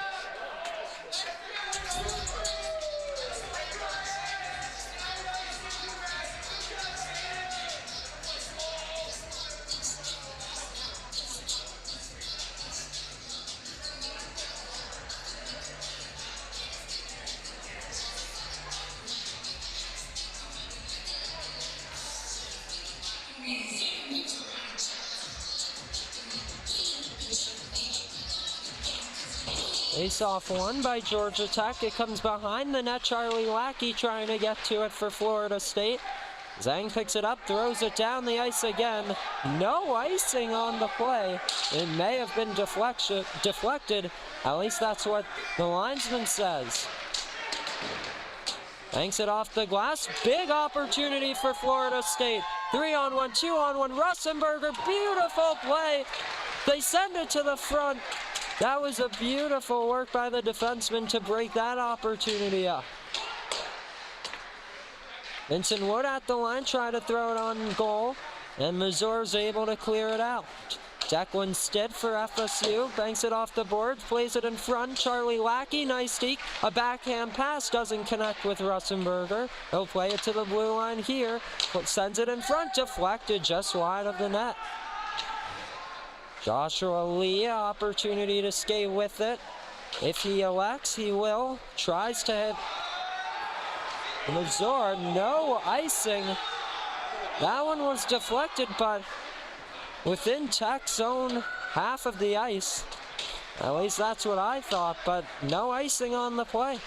Face-off won by Georgia Tech. It comes behind the net. Charlie Lackey trying to get to it for Florida State. Zhang picks it up, throws it down the ice again. No icing on the play. It may have been deflected. At least that's what the linesman says. Banks it off the glass. Big opportunity for Florida State. 3-on-1, 2-on-1. Russenberger, beautiful play. They send it to the front. That was a beautiful work by the defenseman to break that opportunity up. Vincent Wood at the line, trying to throw it on goal, and Mazur's able to clear it out. Declan Stitt for FSU, banks it off the board, plays it in front. Charlie Lackey, nice deke. A backhand pass doesn't connect with Russenberger. He'll play it to the blue line here, but sends it in front, deflected just wide of the net. Joshua Lee, opportunity to skate with it. If he elects, he will. Tries to hit Mazur, no icing. That one was deflected, but within Tech's own half of the ice. At least that's what I thought, but no icing on the play.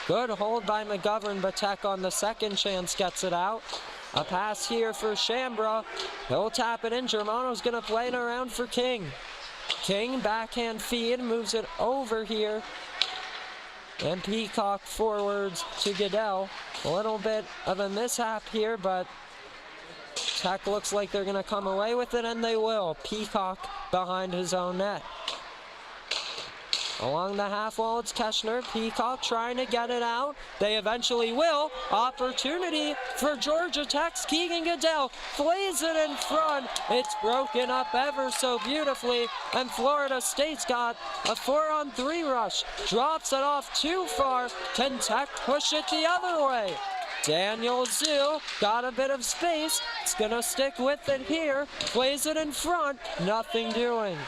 Good hold by McGovern, but Tech on the second chance gets it out. A pass here for Shambra. He'll tap it in. Germano's going to play it around for King. King, backhand feed, moves it over here. And Peacock forwards to Goodell. A little bit of a mishap here, but Tech looks like they're going to come away with it, and they will. Peacock behind his own net. Along the half wall, it's Keschner. Peacock trying to get it out. They eventually will. Opportunity for Georgia Tech's Keegan Goodell. Plays it in front. It's broken up ever so beautifully. And Florida State's got a 4-on-3 rush. Drops it off too far. Can Tech push it the other way? Daniel Zhu got a bit of space. It's going to stick with it here. Plays it in front. Nothing doing.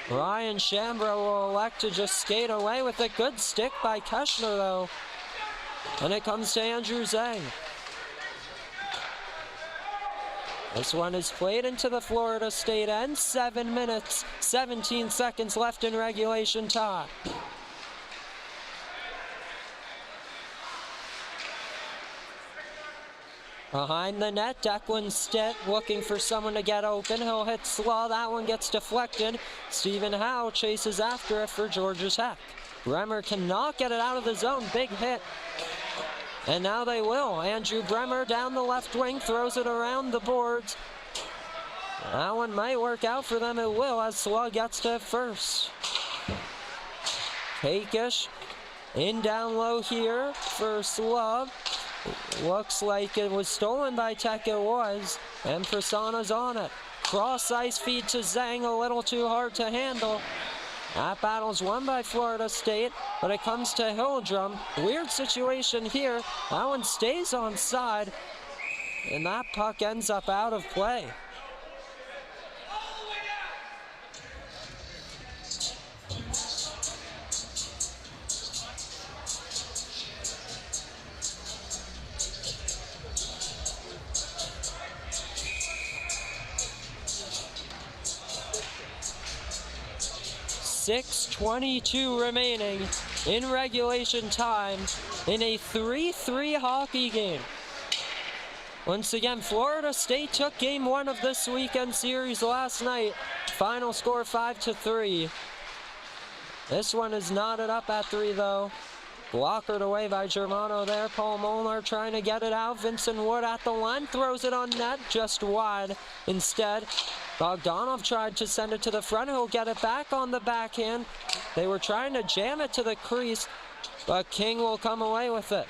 Ryan Shambra will elect to just skate away with a good stick by Keschner, though. And it comes to Andrew Zhang. This one is played into the Florida State end. 7 minutes, 17 seconds left in regulation time. Behind the net, Declan Stitt looking for someone to get open. He'll hit Slaw. That one gets deflected. Stephen Howe chases after it for Georgia Tech. Bremer cannot get it out of the zone. Big hit. And now they will. Andrew Bremer down the left wing, throws it around the boards. That one might work out for them. It will, as Slaw gets to it first. Hakish in down low here for Slaw. Looks like it was stolen by Tech, it was, and Prasanna's on it. Cross ice feed to Zhang, a little too hard to handle. That battle's won by Florida State, but it comes to Hildrum. Weird situation here. That one stays on side, and that puck ends up out of play. .6:22 remaining in regulation time in a 3-3 hockey game. Once again, Florida State took game 1 of this weekend series last night. Final score 5-3. This one is knotted up at 3 though. Blockered away by Germano there. Paul Molnar trying to get it out. Vincent Wood at the line, throws it on net, just wide. Instead, Bogdanov tried to send it to the front. He'll get it back on the backhand. They were trying to jam it to the crease, but King will come away with it.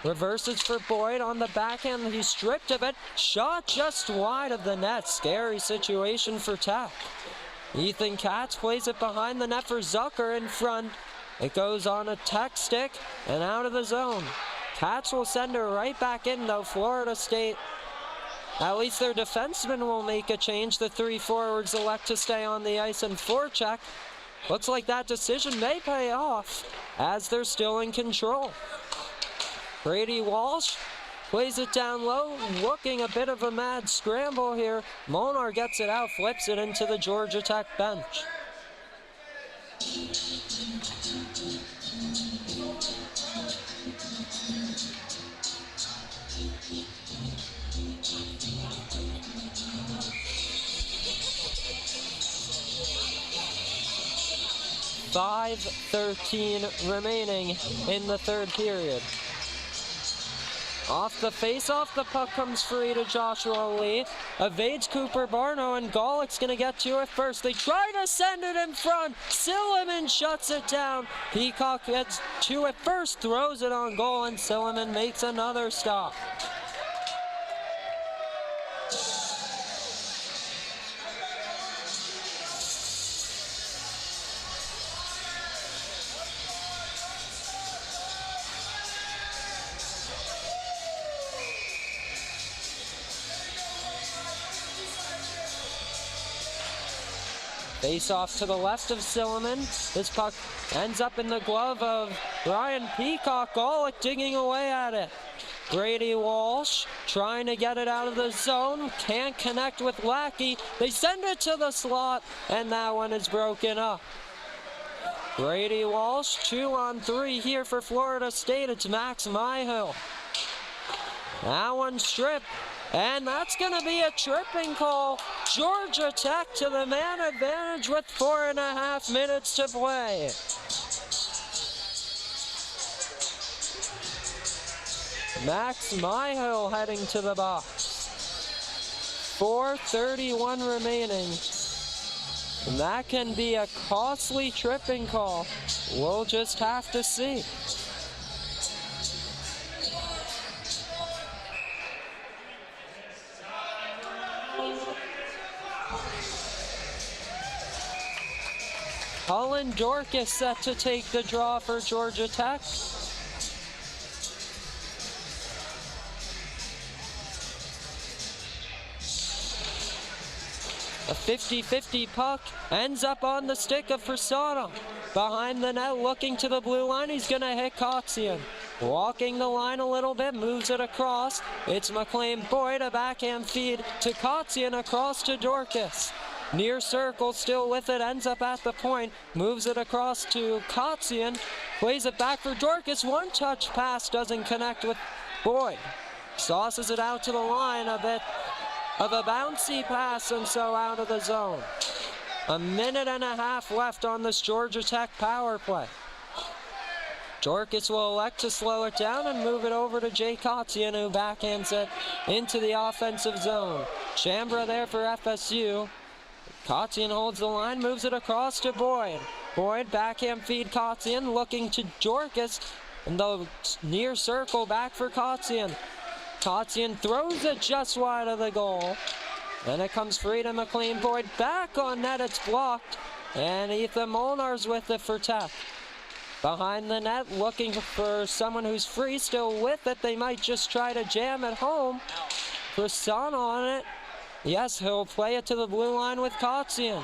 Reverses for Boyd on the backhand. He's stripped of it. Shot just wide of the net. Scary situation for Tech. Ethan Katz plays it behind the net for Zucker in front. It goes on a Tech stick and out of the zone. Katz will send her right back in though. Florida State, at least their defensemen will make a change. The 3 forwards elect to stay on the ice and forecheck. Looks like that decision may pay off as they're still in control. Brady Walsh plays it down low, looking a bit of a mad scramble here. Molnar gets it out, flips it into the Georgia Tech bench. 5:13 remaining in the third period. Off the face-off, the puck comes free to Joshua Lee. Evades Cooper Barno, and Golick's gonna get to it first. They try to send it in front. Silliman shuts it down. Peacock gets to it first, throws it on goal, and Silliman makes another stop. Face off to the left of Silliman. This puck ends up in the glove of Ryan Peacock. Golick digging away at it. Brady Walsh trying to get it out of the zone. Can't connect with Lackey. They send it to the slot, and that one is broken up. Brady Walsh, 2-on-3 here for Florida State. It's Max Myhill. That one stripped. And that's going to be a tripping call. Georgia Tech to the man advantage with 4.5 minutes to play. Max Myhill heading to the box. 4:31 remaining. And that can be a costly tripping call. We'll just have to see. Cullen Dorcas set to take the draw for Georgia Tech. A 50-50 puck ends up on the stick of Persona. Behind the net, looking to the blue line, he's gonna hit Coxian. Walking the line a little bit, moves it across. It's McLean Boyd, a backhand feed to Coxian, across to Dorcas. Near circle, still with it, ends up at the point, moves it across to Coxian, plays it back for Dorcas. One touch pass doesn't connect with Boyd. Sauces it out to the line, a bit of a bouncy pass, and so out of the zone. 1.5 minutes left on this Georgia Tech power play. Dorcas will elect to slow it down and move it over to Jay Coxian, who backhands it into the offensive zone. Chambra there for FSU. Coxian holds the line, moves it across to Boyd. Boyd, backhand feed Coxian, looking to Dorcas, and the near circle back for Coxian. Coxian throws it just wide of the goal. Then it comes free to McLean Boyd, back on net, it's blocked, and Ethan Molnar's with it for Tech. Behind the net, looking for someone who's free, still with it. They might just try to jam it home. Prasanna on it. Yes, he'll play it to the blue line with Coxian.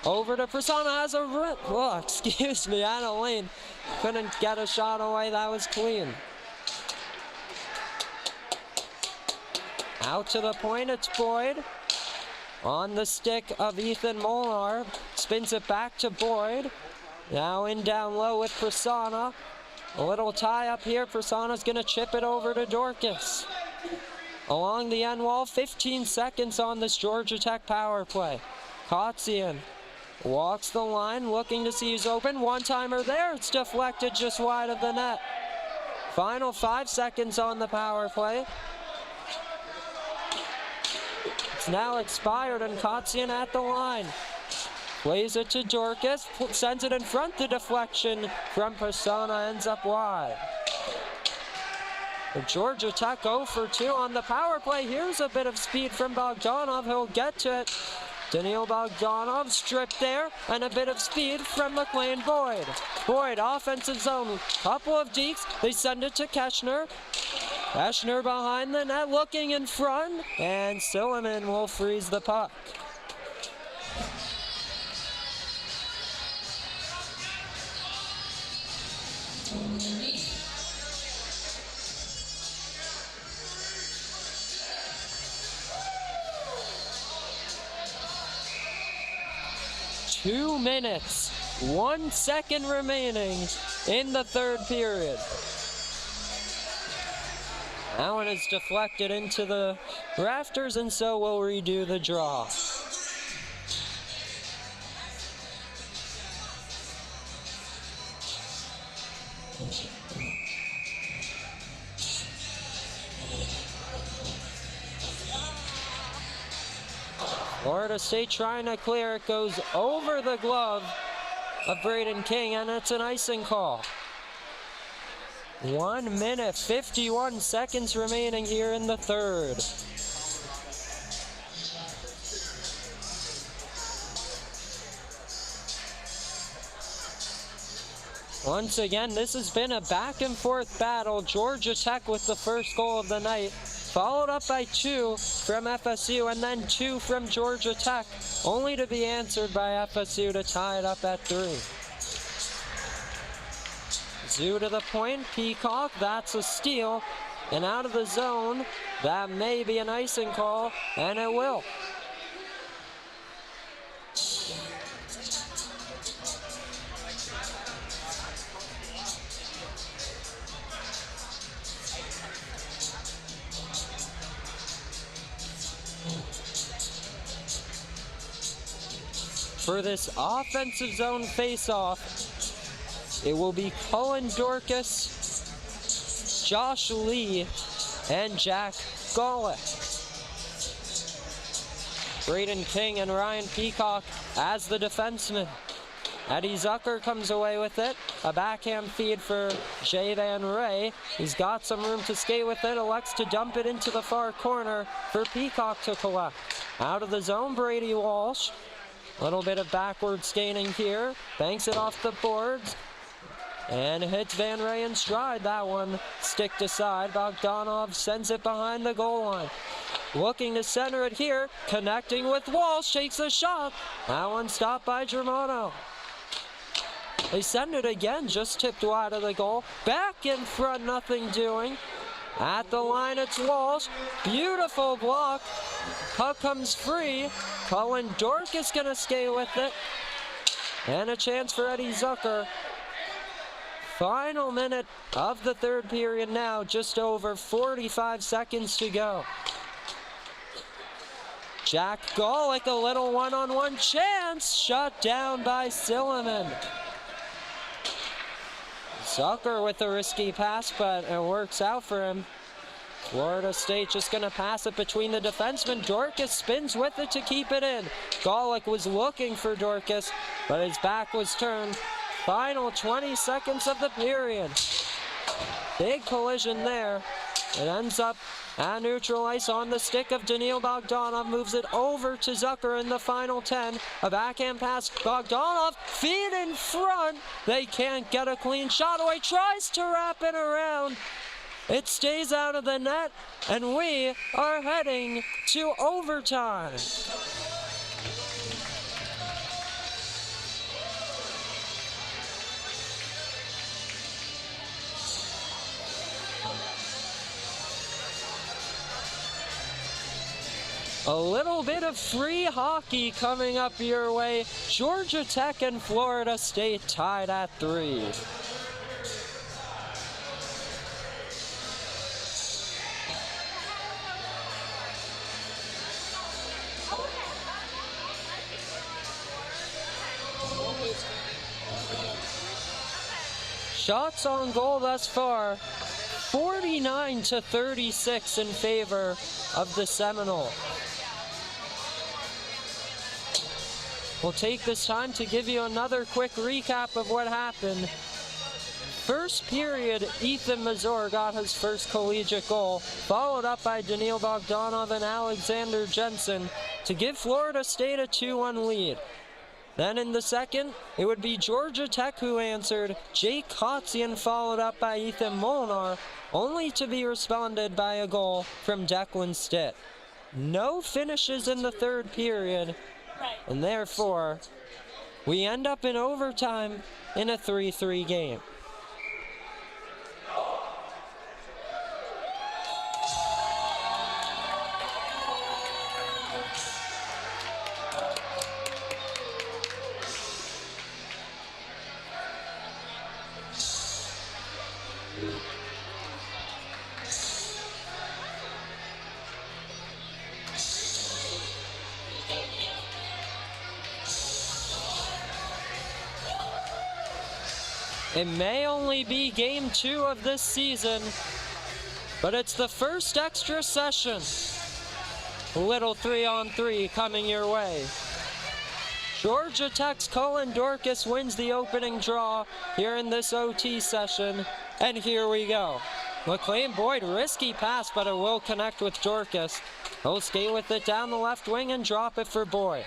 Over to Prasanna, has a rip. Oh, excuse me, Anna Lane couldn't get a shot away. That was clean. Out to the point, it's Boyd. On the stick of Ethan Molnar. Spins it back to Boyd. Now in down low with Prasanna. A little tie up here. Prasanna's going to chip it over to Dorcas. Along the end wall, 15 seconds on this Georgia Tech power play. Coxian walks the line, looking to see who's open. One-timer there, it's deflected just wide of the net. Final 5 seconds on the power play. It's now expired, and Coxian at the line. Plays it to Dorcas, sends it in front. The deflection from Persona ends up wide. Georgia Tech 0 for 2 on the power play. Here's a bit of speed from Bogdanov. He'll get to it. Daniil Bogdanov stripped there, and a bit of speed from McLean Boyd. Boyd, offensive zone, couple of dekes. They send it to Keshner. Keshner behind the net, looking in front, and Silliman will freeze the puck. Two minutes, 1 second remaining in the third period. That one is deflected into the rafters, and so we'll redo the draw. Florida State trying to clear. It goes over the glove of Braden King, and it's an icing call. 1 minute, 51 seconds remaining here in the third. Once again, this has been a back and forth battle. Georgia Tech with the first goal of the night, followed up by 2 from FSU and then 2 from Georgia Tech, only to be answered by FSU to tie it up at 3. Zoo to the point, Peacock, that's a steal, and out of the zone, that may be an icing call, and it will. For this offensive zone face-off, it will be Cullen Dorcas, Josh Lee, and Jack Golick. Braden King and Ryan Peacock as the defensemen. Eddie Zucker comes away with it. A backhand feed for Jay Van Ray. He's got some room to skate with it. Elects to dump it into the far corner for Peacock to collect. Out of the zone, Brady Walsh. A little bit of backward skating here. Banks it off the boards. And hits Van Ray in stride. That one sticked aside. Bogdanov sends it behind the goal line. Looking to center it here. Connecting with Walsh. Takes a shot. That one stopped by Germano. They send it again. Just tipped wide of the goal. Back in front. Nothing doing. At the line, it's Walsh. Beautiful block. Puck comes free. Cullen Dorcas gonna skate with it. And a chance for Eddie Zucker. Final minute of the third period now. Just over 45 seconds to go. Jack Golick, a little one-on-one chance. Shut down by Silliman. Zucker with a risky pass, but it works out for him. Florida State just going to pass it between the defensemen. Dorcas spins with it to keep it in. Golick was looking for Dorcas, but his back was turned. Final 20 seconds of the period. Big collision there. It ends up at neutral ice on the stick of Daniil Bogdanov. Moves it over to Zucker in the final 10. A backhand pass. Bogdanov, feet in front. They can't get a clean shot away. Tries to wrap it around. It stays out of the net, and we are heading to overtime. A little bit of free hockey coming up your way. Georgia Tech and Florida State tied at 3. Shots on goal thus far, 49-36 in favor of the Seminoles. We'll take this time to give you another quick recap of what happened. First period, Ethan Mazur got his first collegiate goal, followed up by Daniil Bogdanov and Alexander Jensen to give Florida State a 2-1 lead. Then in the second, it would be Georgia Tech who answered. Jake Kotzian followed up by Ethan Molinar, only to be responded by a goal from Declan Stitt. No finishes in the third period, and therefore, we end up in overtime in a 3-3 game. It may only be game 2 of this season, but it's the first extra session. little 3-on-3 coming your way. Georgia Tech's Cullen Dorcas wins the opening draw here in this OT session. And here we go. McLean Boyd, risky pass, but it will connect with Dorcas. He'll skate with it down the left wing and drop it for Boyd.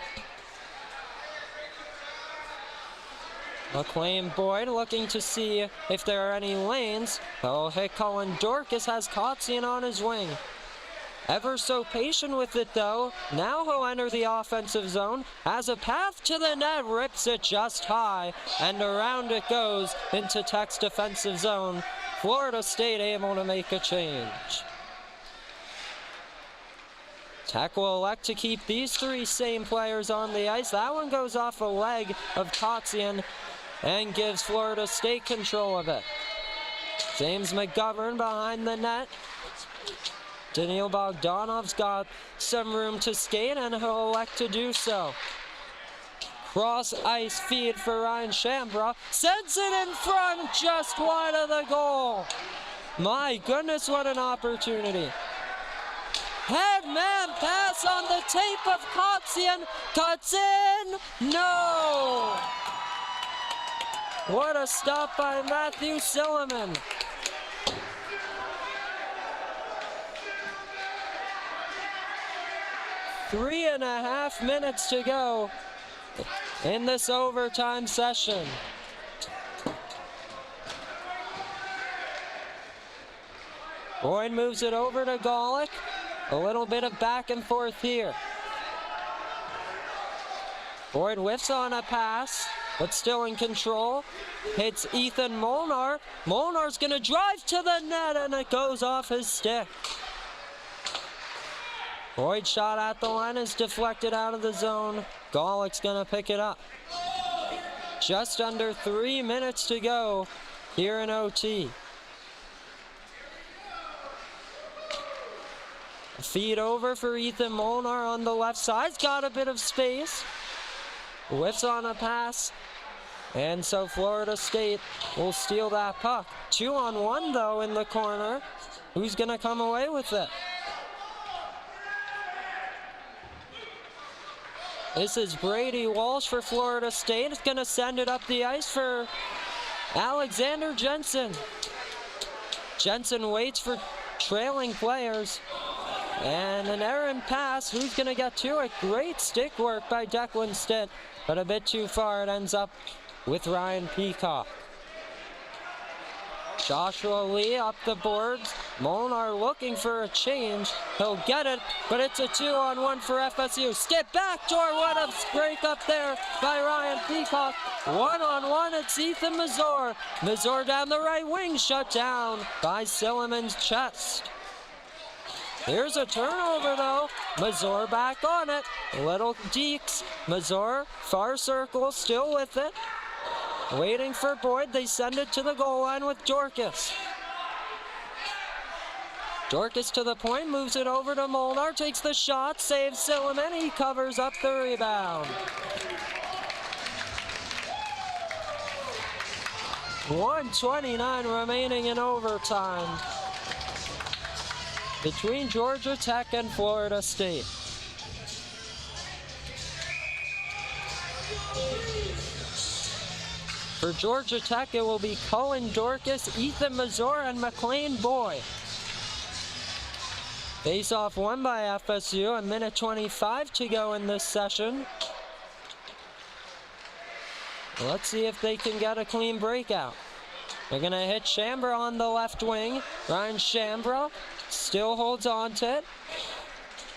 McLean Boyd looking to see if there are any lanes. He'll hit Cullen Dorcas, has Kotzian on his wing. Ever so patient with it though. Now he'll enter the offensive zone. Has a path to the net, rips it just high, and around it goes into Tech's defensive zone. Florida State able to make a change. Tech will elect to keep these three same players on the ice. That one goes off a leg of Kotzian and gives Florida State control of it. James McGovern behind the net. Daniil Bogdanov's got some room to skate, and he'll elect to do so. Cross ice feed for Ryan Shambra. Sends it in front, just wide of the goal. My goodness, what an opportunity. Headman pass on the tape of Kotzian. Cuts in. No! What a stop by Matthew Silliman. Three and a half minutes to go in this overtime session. Boyd moves it over to Golick. A little bit of back and forth here. Boyd whiffs on a pass, but still in control. Hits Ethan Molnar. Molnar's gonna drive to the net, and it goes off his stick. Boyd's shot at the line is deflected out of the zone. Golick's gonna pick it up. Just under 3 minutes to go here in OT. A feed over for Ethan Molnar on the left side. He's got a bit of space. Whiffs on a pass. And so Florida State will steal that puck. 2-on-1 though in the corner. Who's gonna come away with it? This is Brady Walsh for Florida State. It's going to send it up the ice for Alexander Jensen. Jensen waits for trailing players. And an errant pass. Who's going to get to it? Great stick work by Declan Stitt, but a bit too far. It ends up with Ryan Peacock. Joshua Lee up the boards. Molnar looking for a change. He'll get it, but it's a 2-on-1 for FSU. Skip backdoor, what a break up there by Ryan Peacock. 1-on-1, it's Ethan Mazur. Mazur down the right wing, shut down by Silliman's chest. Here's a turnover though. Mazur back on it. Little Deeks. Mazur, far circle, still with it. Waiting for Boyd, they send it to the goal line with Dorcas. Dorcas to the point, moves it over to Molnar, takes the shot, saves Silliman, he covers up the rebound. 1:29 remaining in overtime between Georgia Tech and Florida State. For Georgia Tech, it will be Cullen Dorcas, Ethan Mazur, and McLean Boyd. Face-off won by FSU, a minute 25 to go in this session. Let's see if they can get a clean breakout. They're gonna hit Shambra on the left wing. Ryan Shambra still holds on to it.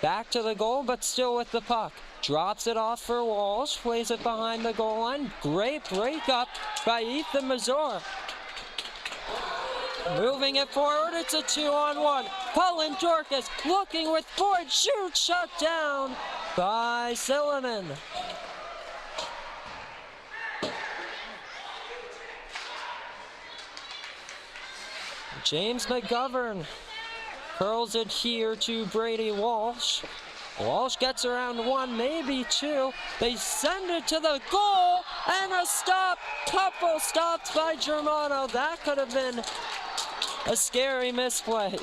Back to the goal, but still with the puck. Drops it off for Walsh, plays it behind the goal line. Great breakup by Ethan Mazur. Moving it forward, it's a 2-on-1. Cullen Dorcas looking with Boyd, shoot, shut down by Silliman. James McGovern curls it here to Brady Walsh. Walsh gets around one, maybe two. They send it to the goal, and a stop. Couple stops by Germano. That could have been a scary misplay.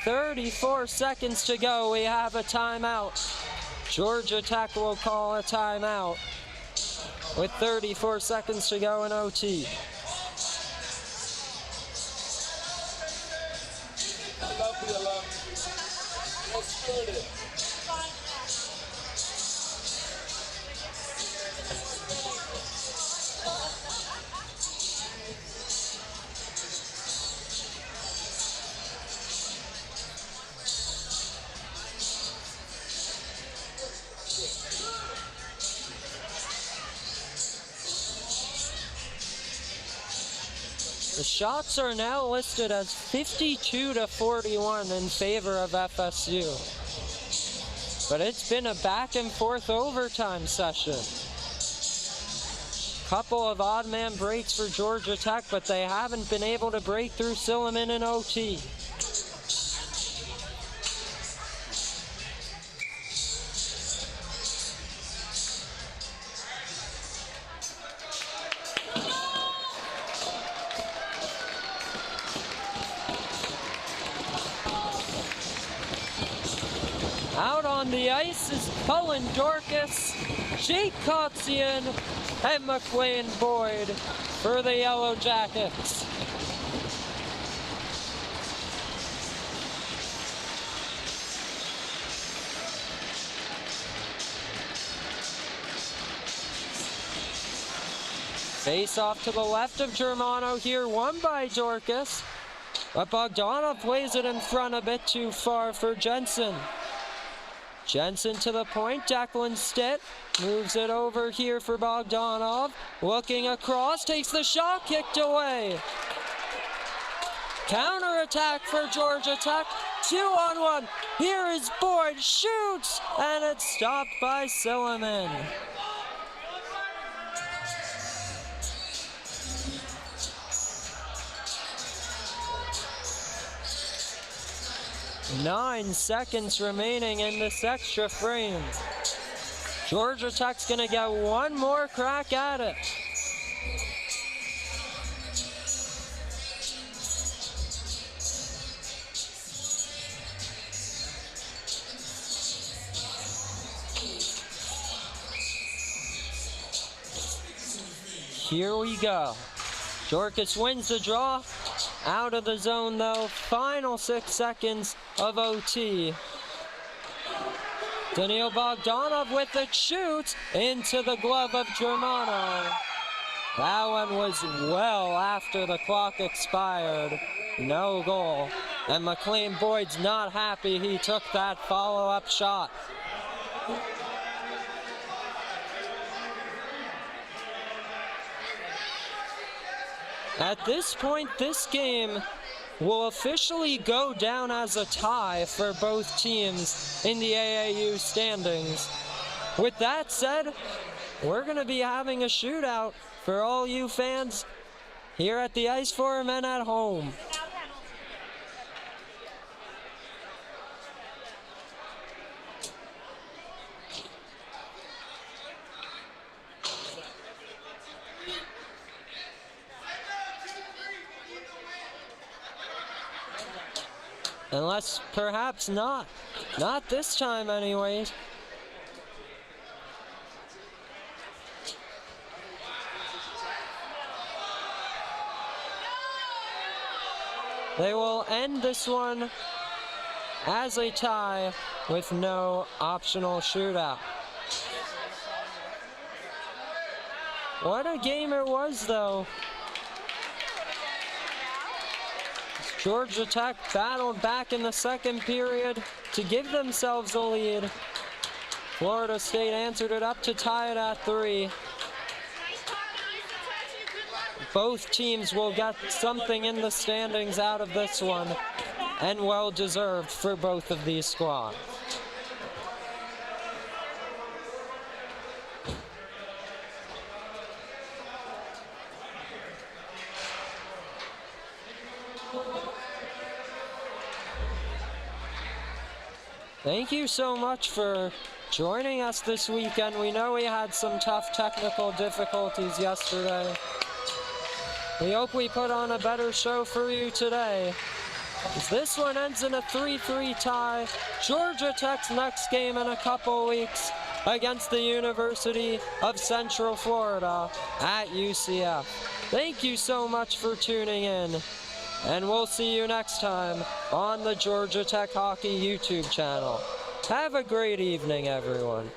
34 seconds to go. We have a timeout. Georgia Tech will call a timeout with 34 seconds to go in OT. The shots are now listed as 52-41 in favor of FSU. But it's been a back and forth overtime session. Couple of odd man breaks for Georgia Tech, but they haven't been able to break through Silliman in OT. Out on the ice is Cullen Dorcas, Jake Kotzian, and McLean Boyd for the Yellow Jackets. Face off to the left of Germano here, won by Dorcas, but Bogdanov plays it in front a bit too far for Jensen. Jensen to the point, Declan Stitt moves it over here for Bogdanov, looking across, takes the shot, kicked away. Counter-attack for Georgia Tech, 2-on-1, here is Boyd, shoots, and it's stopped by Silliman. Nine seconds remaining in this extra frame. Georgia Tech's gonna get one more crack at it. Here we go. Dorcas wins the draw. Out of the zone though, final 6 seconds of OT. Daniil Bogdanov with the shoot into the glove of Germano. That one was well after the clock expired. No goal. And McLean Boyd's not happy he took that follow-up shot. At this point, this game will officially go down as a tie for both teams in the AAU standings. With that said, we're going to be having a shootout for all you fans here at the Ice Forum and at home. Unless perhaps not. Not this time anyways. They will end this one as a tie with no optional shootout. What a game it was though. Georgia Tech battled back in the second period to give themselves a lead. Florida State answered it up to tie it at 3. Both teams will get something in the standings out of this one, and well deserved for both of these squads. Thank you so much for joining us this weekend. We know we had some tough technical difficulties yesterday. We hope we put on a better show for you today. As this one ends in a 3-3 tie. Georgia Tech's next game in a couple weeks against the University of Central Florida at UCF. Thank you so much for tuning in, and we'll see you next time on the Georgia Tech Hockey YouTube channel. Have a great evening, everyone.